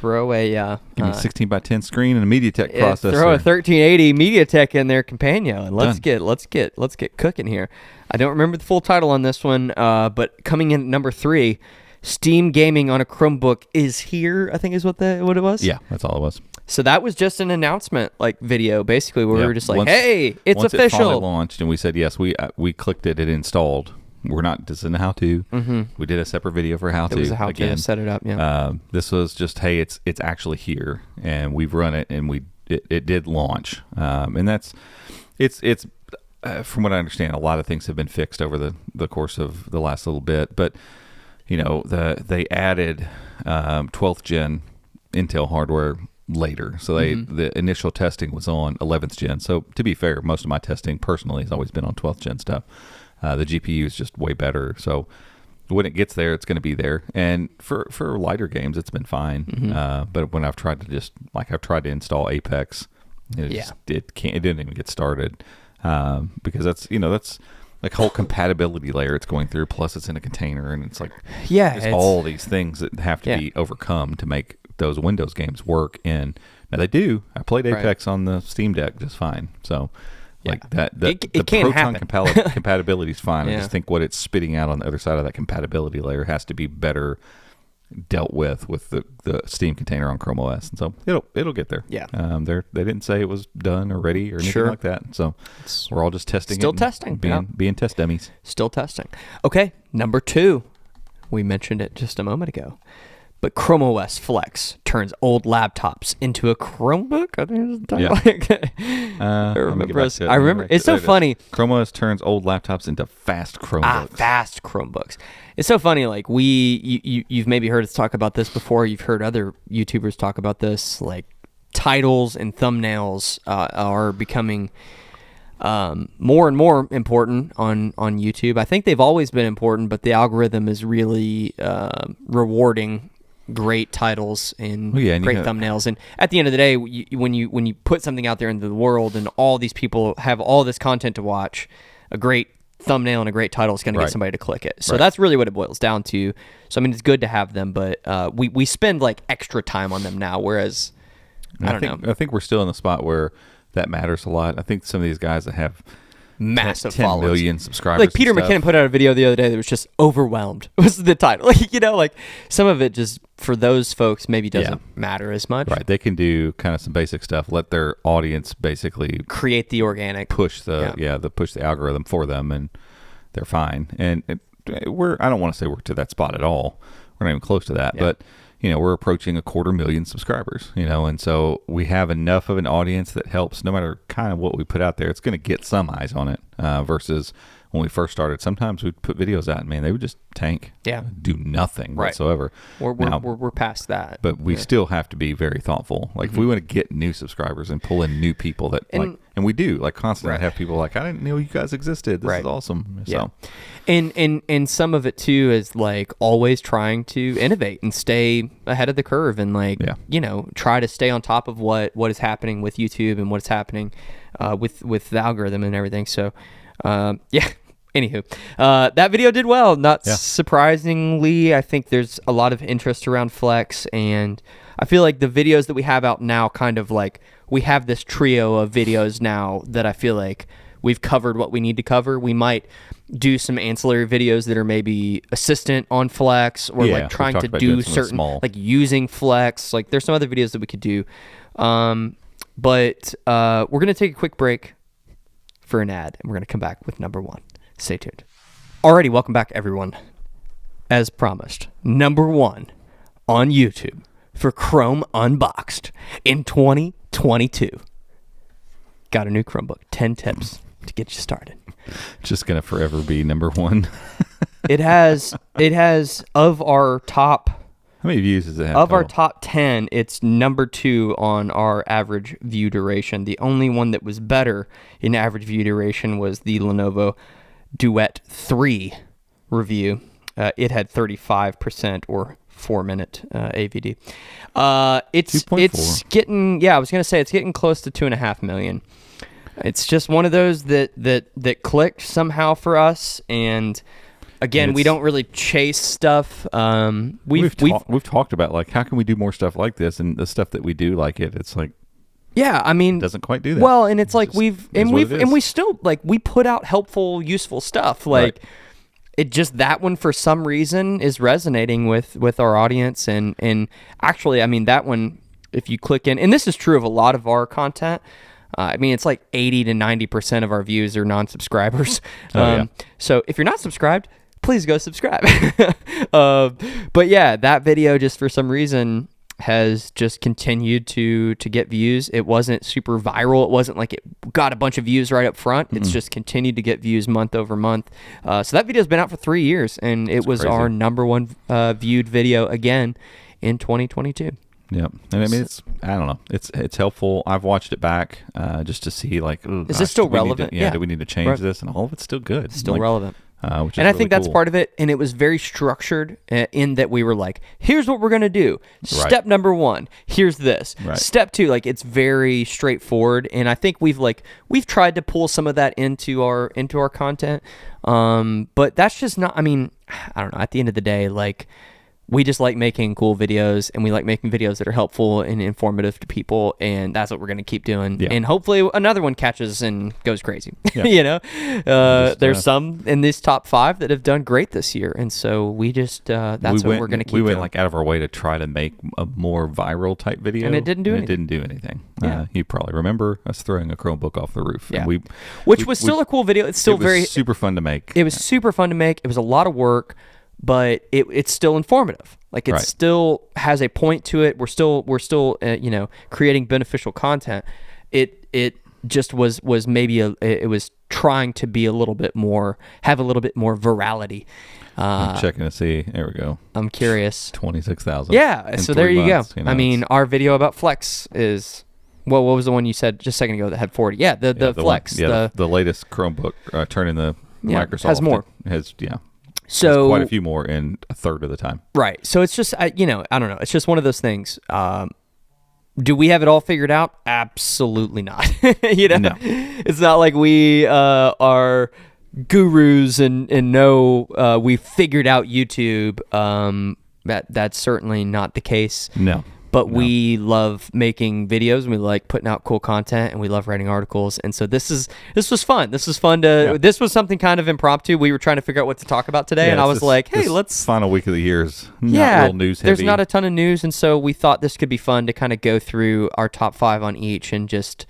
give me a 16x10 screen and a MediaTek processor. Throw a 1380 MediaTek in there, Companion, and let's get cooking here. I don't remember the full title on this one, but coming in at number 3, Steam gaming on a Chromebook is here, I think is what it was. Yeah, that's all it was. So that was just an announcement video, basically, where we were just like, hey, it's official. Once it finally launched and we said yes, we clicked it installed. This isn't a how-to. Mm-hmm. We did a separate video for how-to. It was a how-to again. Set it up, yeah. This was just, hey, it's actually here, and we've run it, and it did launch. And it's from what I understand, a lot of things have been fixed over the course of the last little bit, but they added 12th gen Intel hardware later. So the initial testing was on 11th gen. So to be fair, most of my testing personally has always been on 12th gen stuff. The GPU is just way better. So when it gets there, it's going to be there. And for lighter games, it's been fine. Mm-hmm. But when I've tried to install Apex, it didn't even get started. Because that's like whole compatibility layer it's going through. Plus it's in a container, and it's like, there's all these things that have to be overcome to make those Windows games work. And now they do. I played Apex on the Steam Deck just fine. So like that, the Proton compatibility is fine. I just think what it's spitting out on the other side of that compatibility layer has to be better dealt with the Steam container on Chrome OS, and so it'll get there. Yeah. They didn't say it was done or ready or anything like that. So we're all just testing. Still testing. Being test dummies. Still testing. Okay, number 2. We mentioned it just a moment ago. But Chrome OS Flex turns old laptops into a Chromebook. I think I remember. It's so funny. Chrome OS turns old laptops into fast Chromebooks. Fast Chromebooks. It's so funny. Like you've maybe heard us talk about this before. You've heard other YouTubers talk about this. Like titles and thumbnails are becoming more and more important on YouTube. I think they've always been important, but the algorithm is really rewarding great titles and great thumbnails. And at the end of the day, when you put something out there into the world and all these people have all this content to watch, a great thumbnail and a great title is going to get somebody to click it. So that's really what it boils down to. So I mean, it's good to have them, but we spend like extra time on them now, whereas I think we're still in the spot where that matters a lot. I think some of these guys that have massive 10 followers. million subscribers. Like Peter McKinnon put out a video the other day that was just overwhelmed. Was the title. Like some of it just for those folks maybe doesn't matter as much. Right. They can do kind of some basic stuff. Let their audience basically create the organic push push the algorithm for them, and they're fine. And I don't want to say we're to that spot at all. We're not even close to that, but we're approaching 250,000 subscribers, and so we have enough of an audience that helps no matter kind of what we put out there. It's going to get some eyes on it versus when we first started, sometimes we'd put videos out and, man, they would just tank. Yeah. Do nothing whatsoever. We're past that. But we still have to be very thoughtful. Like, if we want to get new subscribers and pull in new people that, and we do, like, constantly have people like, I didn't know you guys existed. This is awesome. Yeah. So. And some of it too is like always trying to innovate and stay ahead of the curve and like try to stay on top of what is happening with YouTube and what's happening with the algorithm and everything. So anywho, that video did well. Not surprisingly, I think there's a lot of interest around Flex, and I feel like the videos that we have out now kind of like we have this trio of videos now that I feel like we've covered what we need to cover. We might do some ancillary videos that are maybe assistant on Flex or like trying to do certain like using Flex. Like there's some other videos that we could do. But we're going to take a quick break for an ad and we're going to come back with number one. Stay tuned. Alrighty, welcome back everyone. As promised, number one on YouTube for Chrome Unboxed in 2022. Got a new Chromebook. 10 tips to get you started. Just gonna forever be number one. It has of our top. How many views does it have? Of total? our top 10, it's number 2 on our average view duration. The only one that was better in average view duration was the Lenovo Duet 3 review. It had 35% or 4-minute AVD. It's getting, I was gonna say it's getting close to 2.5 million. It's just one of those that clicked somehow for us, and again, we don't really chase stuff. We've talked about like how can we do more stuff like this, and the stuff that we do like it's like I mean, doesn't quite do that. Well, and it's like we still like we put out helpful, useful stuff. Like it just that one for some reason is resonating with our audience, and actually, I mean that one, if you click in, and this is true of a lot of our content. I mean, it's like 80 to 90% of our views are non-subscribers. So if you're not subscribed, please go subscribe. But yeah, that video just for some reason has just continued to get views. It wasn't super viral. It wasn't like it got a bunch of views right up front. It's just continued to get views month over month. So that video's been out for 3 years, and it was crazy. Our number one viewed video again in 2022. Yeah, and I mean I don't know, it's helpful. I've watched it back just to see like, is this still relevant? Do we need to change this? And all of it's still good, still relevant. Which and I think that's part of it. And it was very structured in that we were like, here's what we're gonna do. Step number 1, here's this. Step 2, like it's very straightforward. And I think we've tried to pull some of that into our content. But that's just not. I mean, I don't know. At the end of the day, like. We just like making cool videos, and we like making videos that are helpful and informative to people, and that's what we're going to keep doing. Yeah. And hopefully another one catches and goes crazy. Yeah. There's some in this top 5 that have done great this year, and so we just that's what we're going to keep doing. We went like out of our way to try to make a more viral type video, and it didn't do anything. Yeah. You probably remember us throwing a Chromebook off the roof. Yeah. And which was still a cool video. It's still super fun to make. It was super fun to make. It was a lot of work. But it's still informative. Like it still has a point to it. We're still creating beneficial content. It just was maybe it was trying to be have a little bit more virality. I'm checking to see. There we go. I'm curious. 26,000. Yeah. So there you go. I mean, our video about Flex is. Well, what was the one you said just a second ago that had 40? Yeah, the Flex. The latest Chromebook turning the Microsoft has more. So quite a few more in a third of the time. Right. So it's just, I don't know. It's just one of those things. Do we have it all figured out? Absolutely not. No. It's not like we are gurus and know we figured out YouTube. That's certainly not the case. No. But we love making videos, and we like putting out cool content, and we love writing articles. And so this was fun. This was fun to. Yeah. This was something kind of impromptu. We were trying to figure out what to talk about today, and I was like, "Hey, let's." Final week of the year is not real news heavy. There's not a ton of news, and so we thought this could be fun to kind of go through our top 5 on each, and just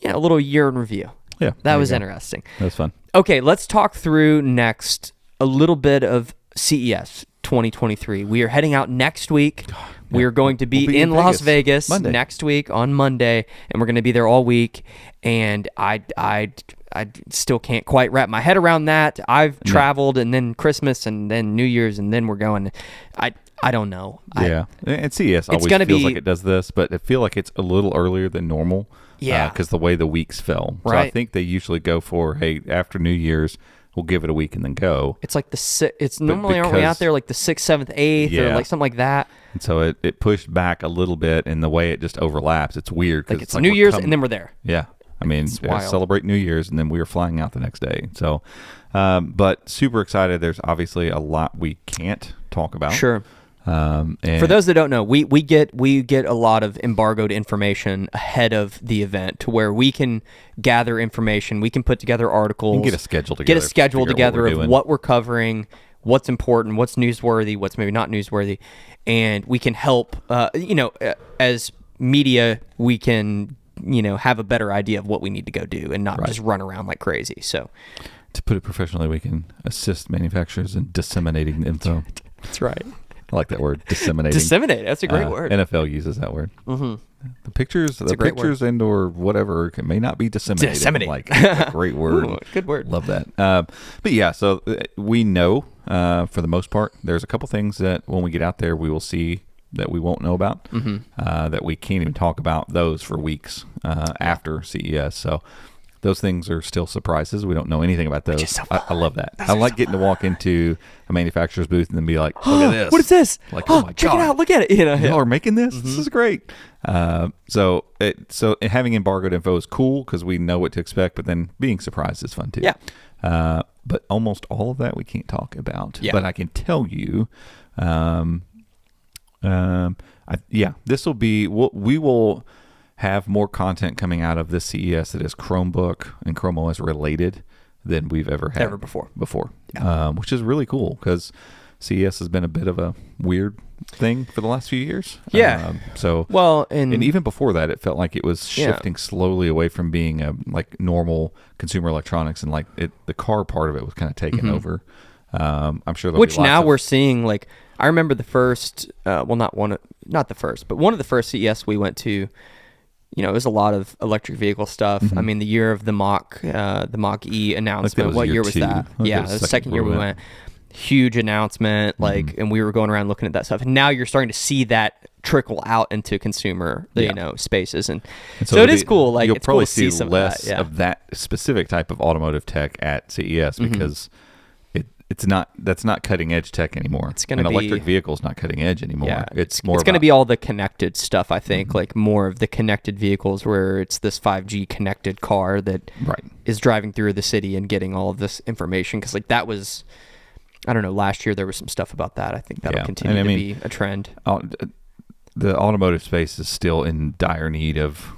a little year in review. Yeah, that was interesting. That was fun. Okay, let's talk through next a little bit of CES 2023. We are heading out next week. We are going to be in Las Vegas next week on Monday, and we're going to be there all week. And I I still can't quite wrap my head around that. I've traveled, and then Christmas, and then New Year's, and then we're going. I don't know. Yeah, and CES always feels like it does this, but I feel like it's a little earlier than normal. Yeah, because the way the weeks fell. So I think they usually go for, hey, after New Year's, we'll give it a week and then go. It's like it's normally, aren't we out there like the 6th, 7th, 8th, or like something like that? And so it pushed back a little bit, and the way it just overlaps, it's weird. Like it's New Year's, and then we're there. Yeah. I mean, celebrate New Year's, and then we were flying out the next day. So, but super excited. There's obviously a lot we can't talk about. Sure. And for those that don't know, we get a lot of embargoed information ahead of the event, to where we can gather information, we can put together articles, and get a schedule together, of what we're covering, what's important, what's newsworthy, what's maybe not newsworthy, and we can help. As media, we can have a better idea of what we need to go do, and not just run around like crazy. So, to put it professionally, we can assist manufacturers in disseminating info. That's right. I like that word, disseminating. Disseminate. That's a great word. NFL uses that word. Mm-hmm. The pictures and or whatever may not be disseminated. Disseminate. Like, a great word. Ooh, good word. Love that. But yeah, so we know for the most part, there's a couple things that when we get out there, we will see that we won't know about, that we can't even talk about those for weeks after CES. So those things are still surprises. We don't know anything about those. So I love that. I like getting to walk into a manufacturer's booth and then be like, look at this. What is this? Like, oh my check God. it out. Look at it. Y'all are making this? This is great. So having embargoed info is cool because we know what to expect, but then being surprised is fun too. Yeah. But almost all of that we can't talk about. Yeah. But I can tell you, this will be, we will have more content coming out of this CES that is Chromebook and Chrome OS related than we've ever had before. Yeah. Which is really cool because CES has been a bit of a weird thing for the last few years. Yeah. And even before that, it felt like it was shifting slowly away from being a like normal consumer electronics, and like the car part of it was kind of taking over. I'm sure which now we're seeing. Like, I remember the first, not the first, but one of the first CES we went to. It was a lot of electric vehicle stuff. I mean, the year of the Mach E announcement. What year was that? Yeah, the second year we went. Huge announcement, and we were going around looking at that stuff. And now you're starting to see that trickle out into consumer, spaces, and so it is cool. Like, you'll it's probably cool to see see less of that specific type of automotive tech at CES because that's not cutting edge tech anymore. It's going to be electric vehicles, not cutting edge anymore. Yeah, it's going to be all the connected stuff. I think like more of the connected vehicles, where it's this 5G connected car that is driving through the city and getting all of this information. Because like that was, I don't know, last year there was some stuff about that. I think that'll continue to be a trend. The automotive space is still in dire need of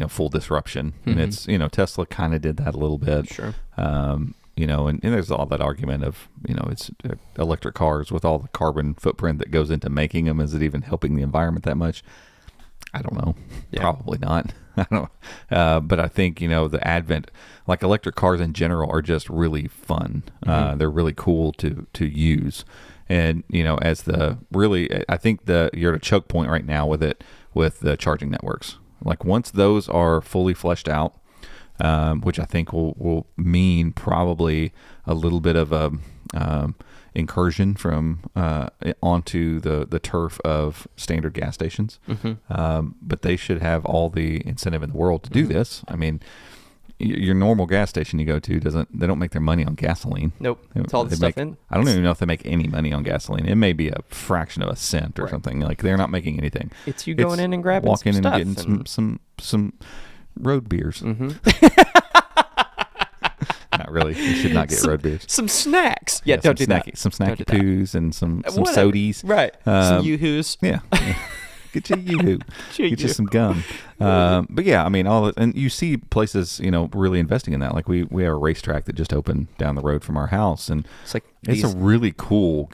full disruption, and it's Tesla kind of did that a little bit. Sure. And there's all that argument of, it's electric cars with all the carbon footprint that goes into making them. Is it even helping the environment that much? I don't know. Yeah. Probably not. I don't know. But I think, the advent, like electric cars in general, are just really fun. They're really cool to use. And, I think you're at a choke point right now with the charging networks. Like once those are fully fleshed out, which I think will mean probably a little bit of a incursion from onto the turf of standard gas stations. But they should have all the incentive in the world to do this. I mean, your normal gas station you go to they don't make their money on gasoline. Nope. It's all the stuff in. I don't even know if they make any money on gasoline. It may be a fraction of a cent or something. Like they're not making anything. It's you going in and grabbing walking some in stuff and getting some road beers. Not really. You should not get road beers. Some snacks. Yeah, don't do that. Some snacky poos and some sodies. Right. Some Yoo-hoos. Yeah. Get you Yoo-hoo. Get you some gum. But yeah, I mean, and you see places, really investing in that. Like we have a racetrack that just opened down the road from our house, and it's a really cool.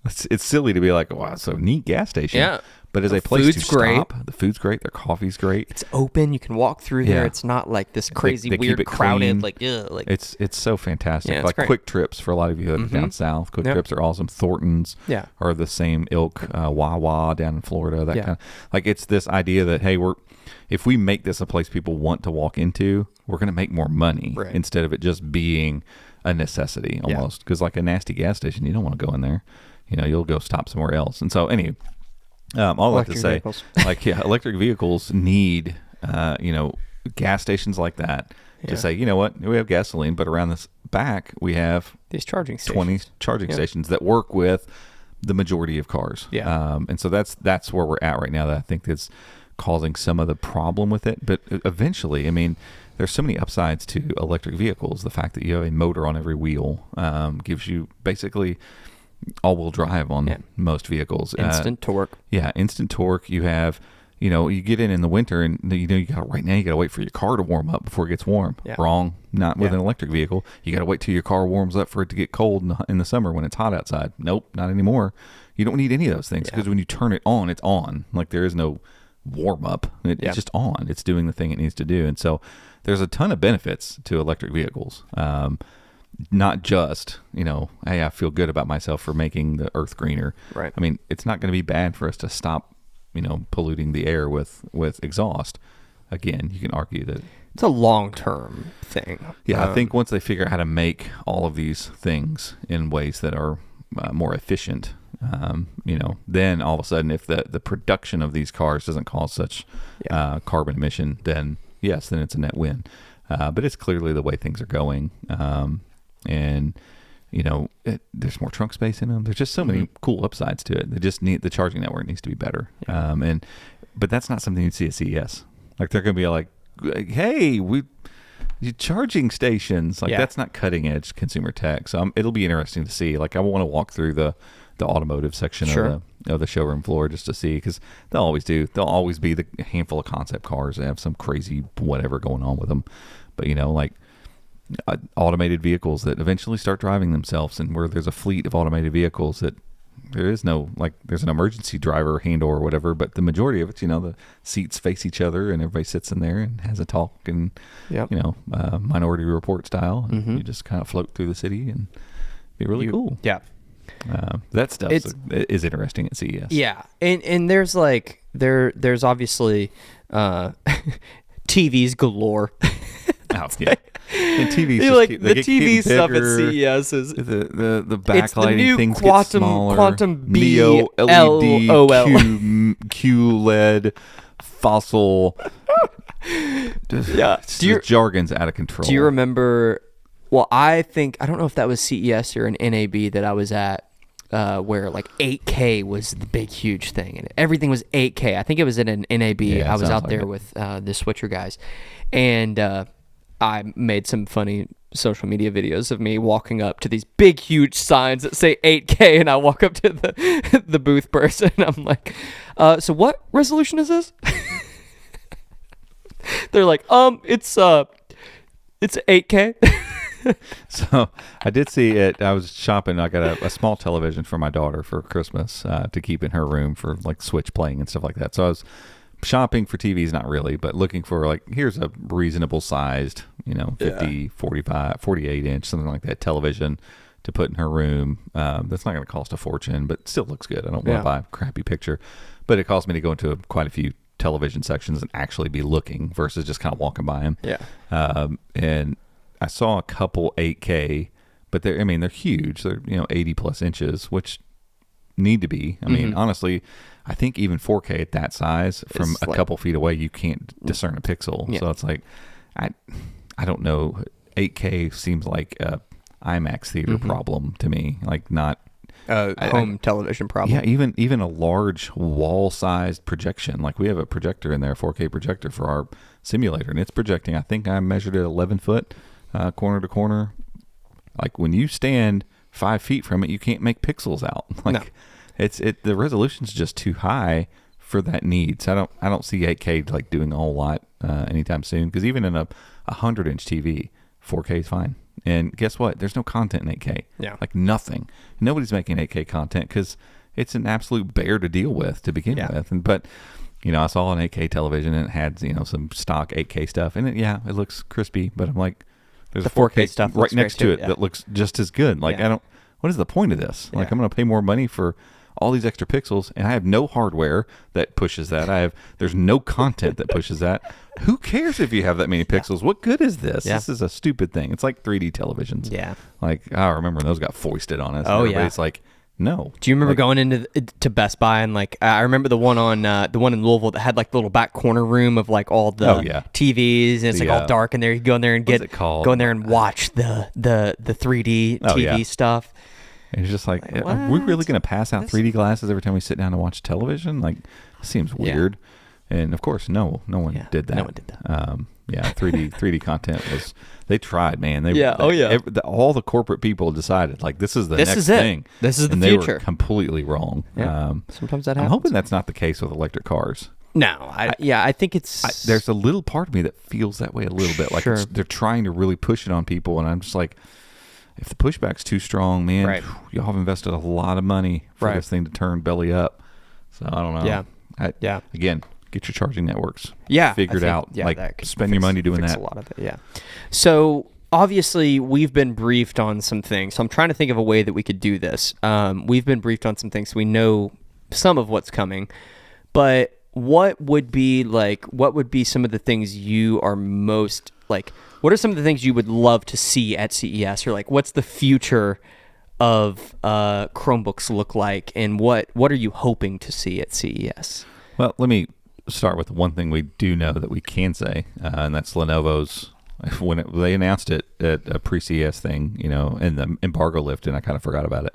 It's silly to be like, wow, so neat gas station. Yeah. But as a place to stop, the food's great. Their coffee's great. It's open. You can walk through there. It's not like this crazy, weird, crowded. Clean. It's so fantastic. Yeah, like great. Quick Trips for a lot of you that are down south. Quick Trips are awesome. Thornton's are the same ilk. Wawa down in Florida. That kind of it's this idea that hey, if we make this a place people want to walk into, we're going to make more money Right. instead of it just being a necessity almost. Because like a nasty gas station, you don't want to go in there. You'll go stop somewhere else. And so anyway, all I have to say, vehicles. electric vehicles need, gas stations like that to say, you know what, we have gasoline, but around this back, we have These charging stations. 20 charging stations that work with the majority of cars. Yeah. And so that's where we're at right now, that I think that's causing some of the problem with it. But eventually, I mean, there's so many upsides to electric vehicles. The fact that you have a motor on every wheel gives you basically all-wheel drive on most vehicles. Instant torque. Yeah, instant torque. You have, you get in the winter and, you got to wait for your car to warm up before it gets warm. Yeah. Wrong. Not with an electric vehicle. You got to wait till your car warms up for it to get cold in the summer when it's hot outside. Nope, not anymore. You don't need any of those things because when you turn it on, it's on. Like there is no warm up. It's just on. It's doing the thing it needs to do. And so there's a ton of benefits to electric vehicles. Not just, hey, I feel good about myself for making the earth greener. Right. I mean, it's not going to be bad for us to stop, polluting the air with exhaust. Again, you can argue that it's a long-term thing. Yeah, I think once they figure out how to make all of these things in ways that are more efficient, then all of a sudden, if the production of these cars doesn't cause such carbon emission, then yes, then it's a net win. But it's clearly the way things are going. And there's more trunk space in them. There's just so many cool upsides to it. They just the charging network needs to be better. But that's not something you'd see at CES. Like they're going to be like, hey, charging stations. Like that's not cutting edge consumer tech. So it'll be interesting to see. Like I want to walk through the automotive section of the showroom floor just to see, because they'll always do. There'll always be the handful of concept cars that have some crazy whatever going on with them. But automated vehicles that eventually start driving themselves, and where there's a fleet of automated vehicles that there is no, there's an emergency driver handle or whatever, but the majority of it, the seats face each other and everybody sits in there and has a talk and, Minority Report style. And you just kind of float through the city and be really cool. Yeah. That stuff is interesting at CES. Yeah. And there's there's obviously TVs galore. Oh, yeah. And TVs the TV stuff at CES is the backlighting things get smaller. Quantum Neo LED, QLED, fossil. The jargon's out of control. Do you remember? Well, I don't know if that was CES or an NAB that I was at, where 8K was the big huge thing, and everything was 8K. I think it was at an NAB. I was out there with the Switcher guys, and I made some funny social media videos of me walking up to these big, huge signs that say 8K, and I walk up to the booth person, and I'm like, so what resolution is this? They're like, it's 8K. So I did see it. I was shopping. I got a small television for my daughter for Christmas to keep in her room for Switch playing and stuff like that. So I was shopping for TVs, not really, but looking for here's a reasonable sized, 50, 45, 48 inch, something like that television to put in her room. That's not going to cost a fortune, but still looks good. I don't want to buy a crappy picture, but it cost me to go into quite a few television sections and actually be looking versus just kind of walking by them. Yeah. And I saw a couple 8K, but they're huge. They're, 80 plus inches, which need to be. I mean, honestly, I think even 4K at that size from a couple feet away, you can't discern a pixel. Yeah. So it's I don't know. 8K seems like a IMAX theater problem to me. Not home television problem. Yeah, even a large wall-sized projection. We have a projector in there, a 4K projector for our simulator, and it's projecting. I think I measured it 11 foot, corner to corner. When you stand 5 feet from it, you can't make pixels out. No. The resolution's just too high for that need. So I don't see 8K doing a whole lot anytime soon. Because even in a 100-inch TV, 4K is fine. And guess what? There's no content in 8K. Yeah. Nothing. Nobody's making 8K content because it's an absolute bear to deal with to begin with. But I saw an 8K television and it had some stock 8K stuff, and it looks crispy. But I'm like, there's the a 4K stuff right next to it that looks just as good. What is the point of this? I'm going to pay more money for all these extra pixels, and I have no hardware that pushes that. There's no content that pushes that. Who cares if you have that many pixels? What good is this? This is a stupid thing. It's like 3D televisions. Yeah. Like, I remember when those got foisted on us. Oh, It's like, no. Do you remember going into to Best Buy and like I remember the one in Louisville that had like the little back corner room of like all the TVs and it's like all dark in there. You go in there and go in there and watch the 3D TV stuff. And it's just like are we really going to pass out 3D glasses every time we sit down to watch television? Like, it seems weird. And of course, no one did that. No one did that. 3D content was. They tried, man. All the corporate people decided like this is the next thing. This is the and future. They were completely wrong. Yeah. Sometimes that happens. I'm hoping that's not the case with electric cars. No, I think it's. There's a little part of me that feels that way a little bit. Like they're trying to really push it on people, and I'm just like, if the pushback's too strong, man, y'all have invested a lot of money for this thing to turn belly up. So I don't know. Yeah. Again, get your charging networks. Yeah. Figured out. Yeah, like, spend your money doing that. A lot of it. Yeah. So obviously, we've been briefed on some things. So I'm trying to think of a way that we could do this. We've been briefed on some things. So we know some of what's coming, but what would be some of the things you are most like? What are some of the things you would love to see at CES? Or like, what's the future of Chromebooks look like, and what are you hoping to see at CES? Well, let me start with one thing we do know that we can say, and that's Lenovo's. When they announced it at a pre-CES thing, and the embargo lifted, and I kind of forgot about it.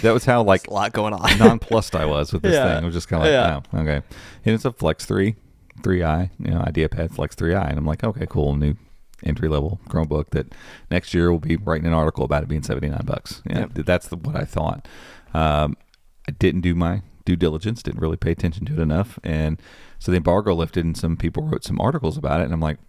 That was how like a lot going on. Nonplussed I was with this thing. I was just kind of like, oh, okay. And it's a Flex 3i, IdeaPad Flex 3i, and I'm like, okay, cool, new entry-level Chromebook that next year we'll be writing an article about it being $79. That's what I thought. I didn't do my due diligence, didn't really pay attention to it enough, and so the embargo lifted and some people wrote some articles about it, and I'm like,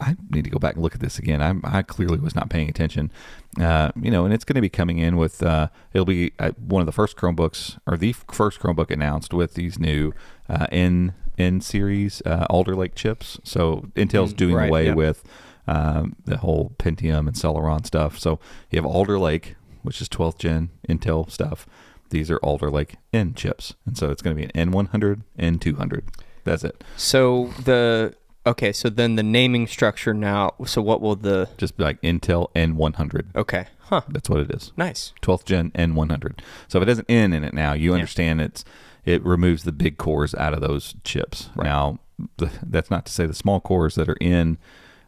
I need to go back and look at this again. I clearly was not paying attention, and it's going to be coming in with it'll be one of the first Chromebooks, or the first Chromebook announced with these new N series Alder Lake chips. So Intel's doing away with the whole Pentium and Celeron stuff. So you have Alder Lake, which is 12th gen Intel stuff. These are Alder Lake N chips, and so it's going to be an N100, N200. That's it. So so then the naming structure now. So what will the just be like Intel N100? Okay, That's what it is. Nice. 12th gen N100. So if it has an N in it now, you understand it removes the big cores out of those chips. Right. Now, that's not to say the small cores that are in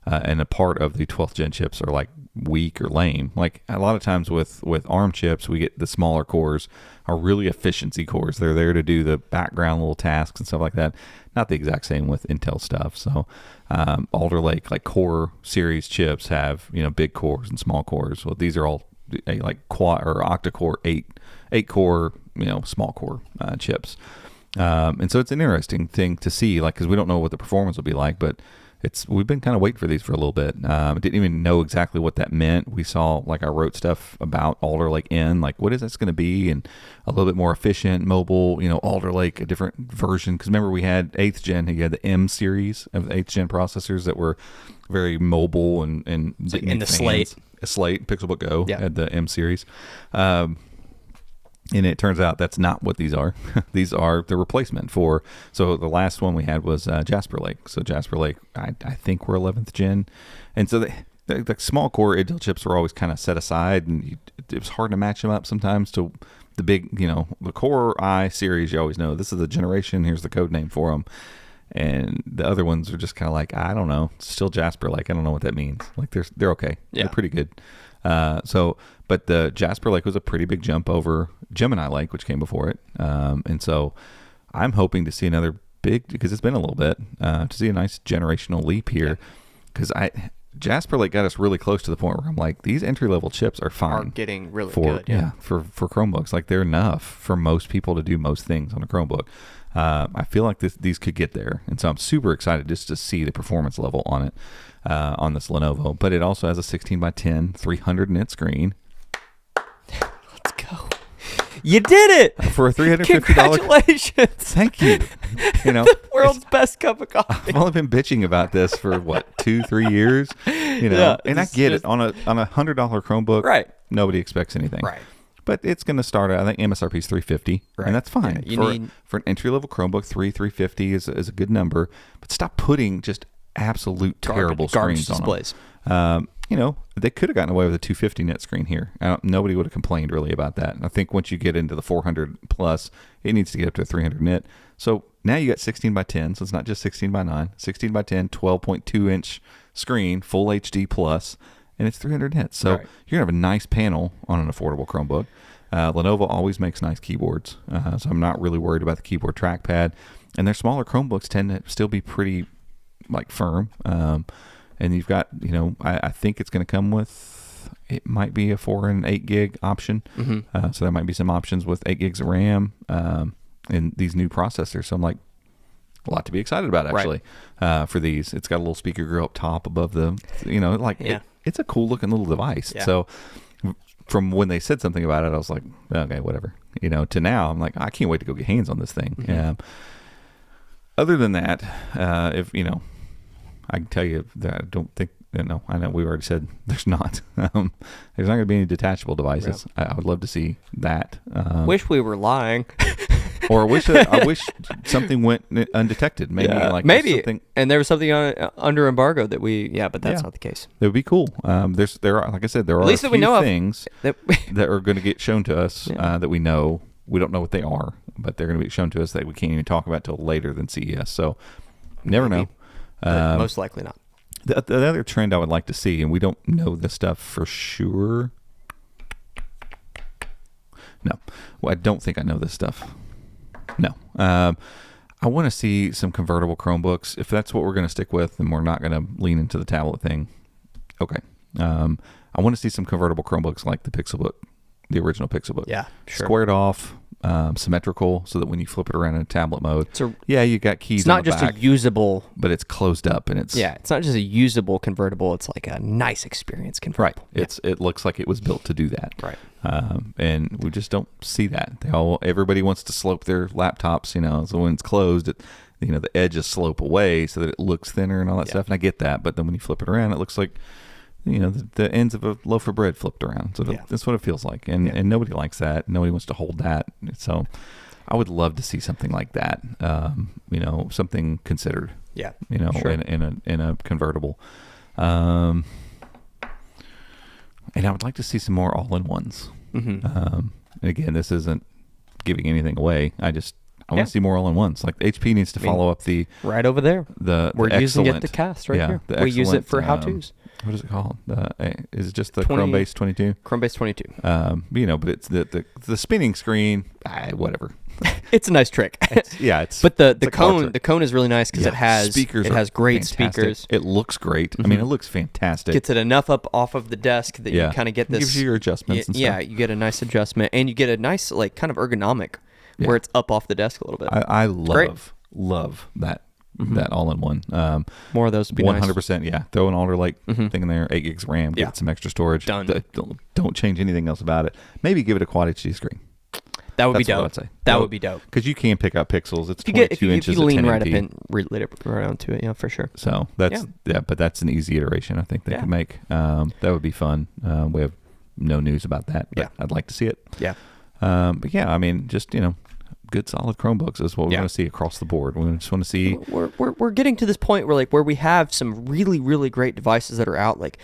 and a part of the 12th gen chips are like weak or lame. Like a lot of times with ARM chips, we get the smaller cores are really efficiency cores. They're there to do the background little tasks and stuff like that. Not the exact same with Intel stuff. So Alder Lake, like Core series chips have, big cores and small cores. Well, these are all like quad or octa-core, eight core, small core chips. And so it's an interesting thing to see, like, because we don't know what the performance will be like, but we've been kind of waiting for these for a little bit. Didn't even know exactly what that meant. We saw, like, I wrote stuff about Alder Lake N, like, what is this going to be? And a little bit more efficient, mobile, Alder Lake, a different version. Because remember, we had 8th gen, you had the M series of 8th gen processors that were very mobile and in the Slate. Pixelbook Go had the M series. And it turns out that's not what these are. These are the replacement for. So the last one we had was Jasper Lake. So Jasper Lake, I think we're 11th gen. And so the small core Intel chips were always kind of set aside, and it was hard to match them up sometimes to the big, the Core I series. You always know this is the generation. Here's the code name for them. And the other ones are just kind of like, I don't know. It's still Jasper Lake. I don't know what that means. Like they're okay. Yeah. They're pretty good. But the Jasper Lake was a pretty big jump over Gemini Lake, which came before it. And so I'm hoping to see another big, because it's been a little bit, to see a nice generational leap here. Because Jasper Lake got us really close to the point where I'm like, these entry-level chips are fine. Are getting really good. Yeah, for Chromebooks. Like, they're enough for most people to do most things on a Chromebook. I feel like these could get there. And so I'm super excited just to see the performance level on it, on this Lenovo. But it also has a 16x10, 300 nit screen. Let's go. You did it! For a $350. Congratulations! Thank you. The world's best cup of coffee. I've only been bitching about this for 2-3 years. And I get it. On a $100 Chromebook, right? Nobody expects anything. Right. but it's going to start at, I think MSRP is $350, and that's fine. Yeah, for an entry level Chromebook, $350 is a good number. But stop putting just absolute terrible garbage screens displays. on them. They could have gotten away with a 250 nit screen here. Nobody would have complained really about that. And I think once you get into the 400 plus, it needs to get up to a 300 nit. So now you got 16 by 10, so it's not just 16 by 9, 16 by 10, 12.2 inch screen, full HD plus, and it's 300 nits. So you're gonna have a nice panel on an affordable Chromebook. Lenovo always makes nice keyboards, so I'm not really worried about the keyboard trackpad. And their smaller Chromebooks tend to still be pretty firm. And you've got, I think it's going to come with, it might be a 4 and 8 gig option. Mm-hmm. So there might be some options with 8 gigs of RAM and these new processors. So I'm like, a lot to be excited about, actually, for these. It's got a little speaker grill up top above the, it's a cool looking little device. Yeah. So from when they said something about it, I was like, okay, whatever. To now, I'm like, I can't wait to go get hands on this thing. Mm-hmm. Other than that, if, I can tell you that I don't think, I know we've already said there's not. There's not going to be any detachable devices. I would love to see that. Wish we were lying. Or I wish something went undetected. Maybe something, and there was something under embargo that but that's not the case. It would be cool. There are, like I said, there are a few things that are going to get shown to us that we know. We don't know what they are, but they're going to be shown to us that we can't even talk about till later than CES. So never know. Most likely not. The other trend I would like to see, and we don't know this stuff for sure. No, I don't think I know this stuff. No. I want to see some convertible Chromebooks. If that's what we're going to stick with, then we're not going to lean into the tablet thing. Okay. I want to see some convertible Chromebooks like the Pixelbook, the original Pixelbook. Yeah, sure. Squared off, symmetrical, so that when you flip it around in tablet mode, you got keys. It's not on the just back, a usable, but it's closed up, and it's not just a usable convertible. It's like a nice experience convertible. Right. It looks like it was built to do that. Right. And we just don't see that. Everybody wants to slope their laptops, so when it's closed, the edges slope away so that it looks thinner and all that stuff. And I get that, but then when you flip it around, it looks like the ends of a loaf of bread flipped around. So that's what it feels like. And nobody likes that. Nobody wants to hold that. So I would love to see something like that. Something considered. Yeah. Sure. in a convertible. And I would like to see some more all-in-ones. Mm-hmm. And again, this isn't giving anything away. I want to see more all-in-ones. Like HP needs to follow up the right over there. We're using it to cast right here. We use it for how-tos. What is it called? Is it just the Chromebase 22? Chromebase 22. But it's the spinning screen. Whatever. It's a nice trick. But the cone is really nice because it has speakers. It has great fantastic. speakers. It looks great. Mm-hmm. I mean, it looks fantastic. Gets it enough up off of the desk that you kind of get this. Gives you your adjustments and stuff. Yeah, you get a nice adjustment, and you get a nice kind of ergonomic where it's up off the desk a little bit. I love that. Mm-hmm. That all-in-one. More of those would be 100%, nice. Yeah. Throw an Alder Lake thing in there, 8 gigs RAM, give it some extra storage. Done. Don't change anything else about it. Maybe give it a Quad HD screen. That would That's be dope. What I'd say. That would be dope. Because you can pick up pixels. It's 22 inches. If you lean right up and relate it around to it, for sure. So that's but that's an easy iteration I think they could make. That would be fun. We have no news about that, but I'd like to see it. Yeah. But I mean, just good solid Chromebooks is what we want to see across the board. We just want to see. We're getting to this point where we have some really, really great devices that are out. Like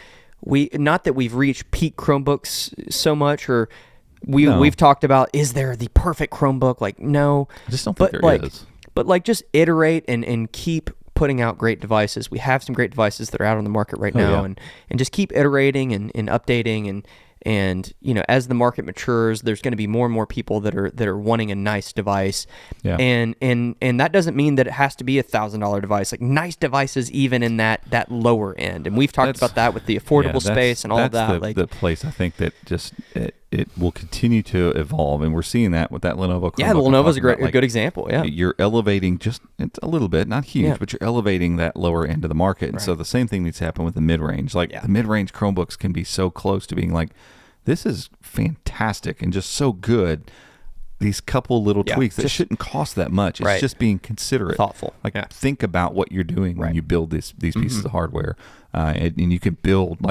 not that we've reached peak Chromebooks so much, or we've talked about, is there the perfect Chromebook? Like, no. I just don't think there is. But just iterate and keep putting out great devices. We have some great devices that are out on the market right now, and just keep iterating and updating and as the market matures, there's going to be more and more people that are wanting a nice device. Yeah. And that doesn't mean that it has to be $1,000 device. Like, nice devices even in that lower end. And we've talked about that with the affordable space and all of that. That's the place I think that just it will continue to evolve, and we're seeing that with that Lenovo Chromebook. Yeah, the Lenovo's a good example. Yeah, you're elevating just a little bit, not huge, but you're elevating that lower end of the market. And so the same thing needs to happen with the mid-range. Like the mid-range Chromebooks can be so close to being like, this is fantastic and just so good. These couple little tweaks that shouldn't cost that much. It's just being considerate, thoughtful. Like think about what you're doing when you build these pieces of hardware, and you can build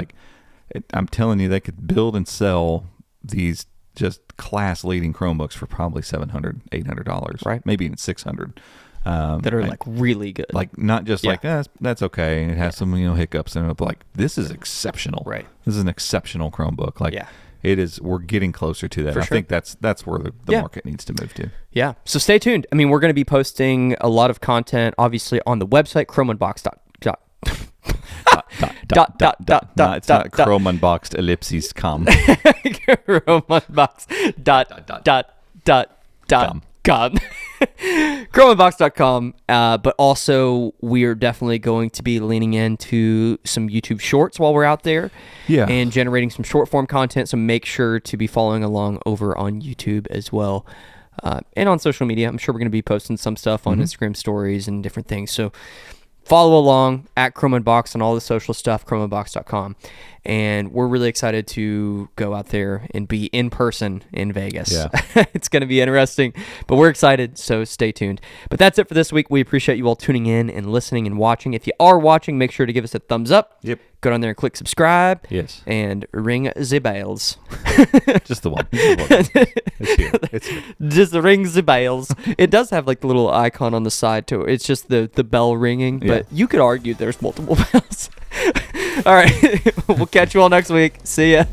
I'm telling you, they could build and sell these just class leading Chromebooks for probably $700, $800, right? Maybe even $600. That are like really good. Like not just like that's okay. It has some hiccups in it, but like this is exceptional. Right. This is an exceptional Chromebook. Like it is. We're getting closer to that. I think that's where the market needs to move to. Yeah. So stay tuned. I mean, we're going to be posting a lot of content, obviously, on the website chromeunboxed. It's not Chrome Unboxed ellipses com. chromeunboxed.com. chromeunboxed.com. But also, we're definitely going to be leaning into some YouTube shorts while we're out there. Yeah. And generating some short form content. So make sure to be following along over on YouTube as well. And on social media. I'm sure we're going to be posting some stuff on Instagram stories and different things. So follow along at Chrome Unboxed on all the social stuff, chromeunboxed.com. And we're really excited to go out there and be in person in Vegas. Yeah. It's going to be interesting, but we're excited, so stay tuned. But that's it for this week. We appreciate you all tuning in and listening and watching. If you are watching, make sure to give us a thumbs up. Yep. Go down there and click subscribe. Yes. And ring the bells. Just the one. It's here. It's here. Just ring the bells. It does have like the little icon on the side too. It's just the bell ringing, but you could argue there's multiple bells. All right. We'll catch you all next week. See ya.